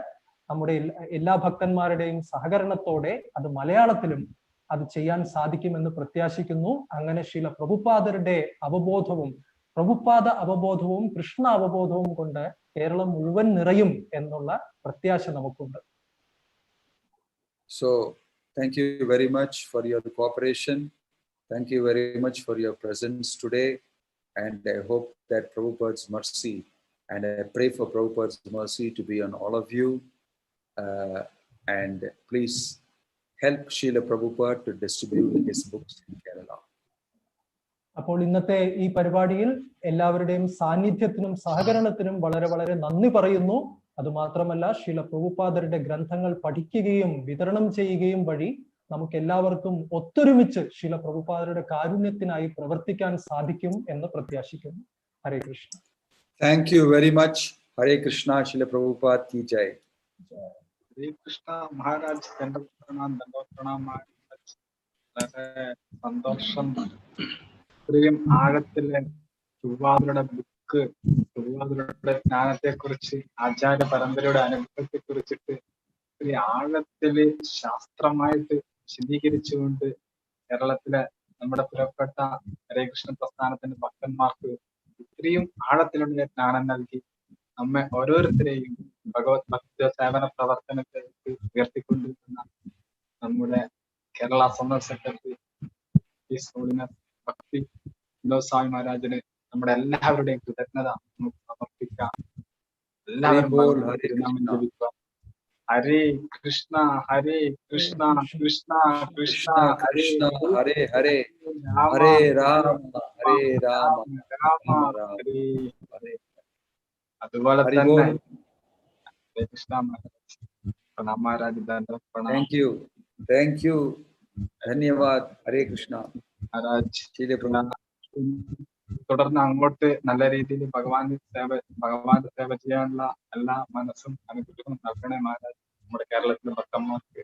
നമ്മുടെ എല്ലാ ഭക്തന്മാരുടെയും സഹകരണത്തോടെ അത് മലയാളത്തിലും അത് ചെയ്യാൻ സാധിക്കുമെന്ന് പ്രത്യാശിക്കുന്നു. അങ്ങനെ ശ്രീല പ്രഭുപാദരുടെ അവബോധവും പ്രഭുപാദ അവബോധവും കൃഷ്ണ അവബോധവും കൊണ്ട് കേരളം മുഴുവൻ നിറയും എന്നുള്ള പ്രത്യാശ നമുക്കുണ്ട്. So thank you very much for your cooperation. Thank you very much for your presence today, and I hope that Prabhupada's mercy, and I pray for Prabhupada's mercy to be on all of you. And please help Srila Prabhupada to distribute his books in Kerala. അപ്പോൾ ഇന്നത്തെ ഈ പരിപാടിയിൽ എല്ലാവരുടെയും സാന്നിധ്യത്തിനും സഹകരണത്തിനും വളരെ വളരെ നന്ദി പറയുന്നു. അതുമാത്രമല്ല, ശ്രീല പ്രഭുപാദരുടെ ഗ്രന്ഥങ്ങൾ പഠിക്കുകയും വിതരണം ചെയ്യുകയും വഴി നമുക്ക് എല്ലാവർക്കും ഒത്തൊരുമിച്ച് ശ്രീല പ്രഭുപാദരുടെ കാരുണ്യത്തിനായി പ്രവർത്തിക്കാൻ സാധിക്കും എന്ന് പ്രത്യാശിക്കുന്നു. ഹരേ Krishna. Thank you very much. Hare Krishna. Srila Prabhupada ki jai. ഹരേ കൃഷ്ണ മഹാരാജ്. പ്രണാം മഹാരാജ്. വളരെ സന്തോഷം. ഇത്രയും ആഴത്തിലെ പ്രഭുപാദരുടെ ബുക്ക്, പ്രഭുപാദരുടെ ജ്ഞാനത്തെ കുറിച്ച്, ആചാര്യ പരമ്പരയുടെ അനുഭവത്തെ കുറിച്ചിട്ട് ഇത്രയും ആഴത്തില് ശാസ്ത്രമായിട്ട് വിശദീകരിച്ചുകൊണ്ട് കേരളത്തിലെ നമ്മുടെ പ്രിയപ്പെട്ട ഹരേ കൃഷ്ണ പ്രസ്ഥാനത്തിന്റെ ഭക്തന്മാർക്ക് ഇത്രയും ആഴത്തിലുള്ള ജ്ഞാനം നൽകി നമ്മെ ഓരോരുത്തരെയും ഭഗവത് ഭക്ത സേവന പ്രവർത്തനത്തിലേക്ക് ഉയർത്തിക്കൊണ്ടിരിക്കുന്ന നമ്മുടെ കേരള സോണൽ സെക്രട്ടറി ഭക്തി വിനോദ് സ്വാമി മഹാരാജന് നമ്മുടെ എല്ലാവരുടെയും കൃതജ്ഞത നമുക്ക് സമർപ്പിക്കാം. എല്ലാവരും ജപിക്കുക. ഹരേ കൃഷ്ണ ഹരേ കൃഷ്ണ കൃഷ്ണ കൃഷ്ണ ഹരേ Hare Hare. Hare Rama. Hare Rama. Rama Hare ഹരേ. അതുപോലെ തന്നെ ഹരേ Krishna Maharaj. Pranam Maharaj. Pranam. Thank you. ധന്യവാദ്. Hare Krishna Maharaj. Srila തുടർന്ന് അങ്ങോട്ട് നല്ല രീതിയിൽ ഭഗവാന്റെ സേവ ചെയ്യാനുള്ള എല്ലാ മനസ്സും അനുഗ്രഹവും നൽകണേ മഹാരാജ്. നമ്മുടെ കേരളത്തിലെ ഭക്തന്മാർക്ക്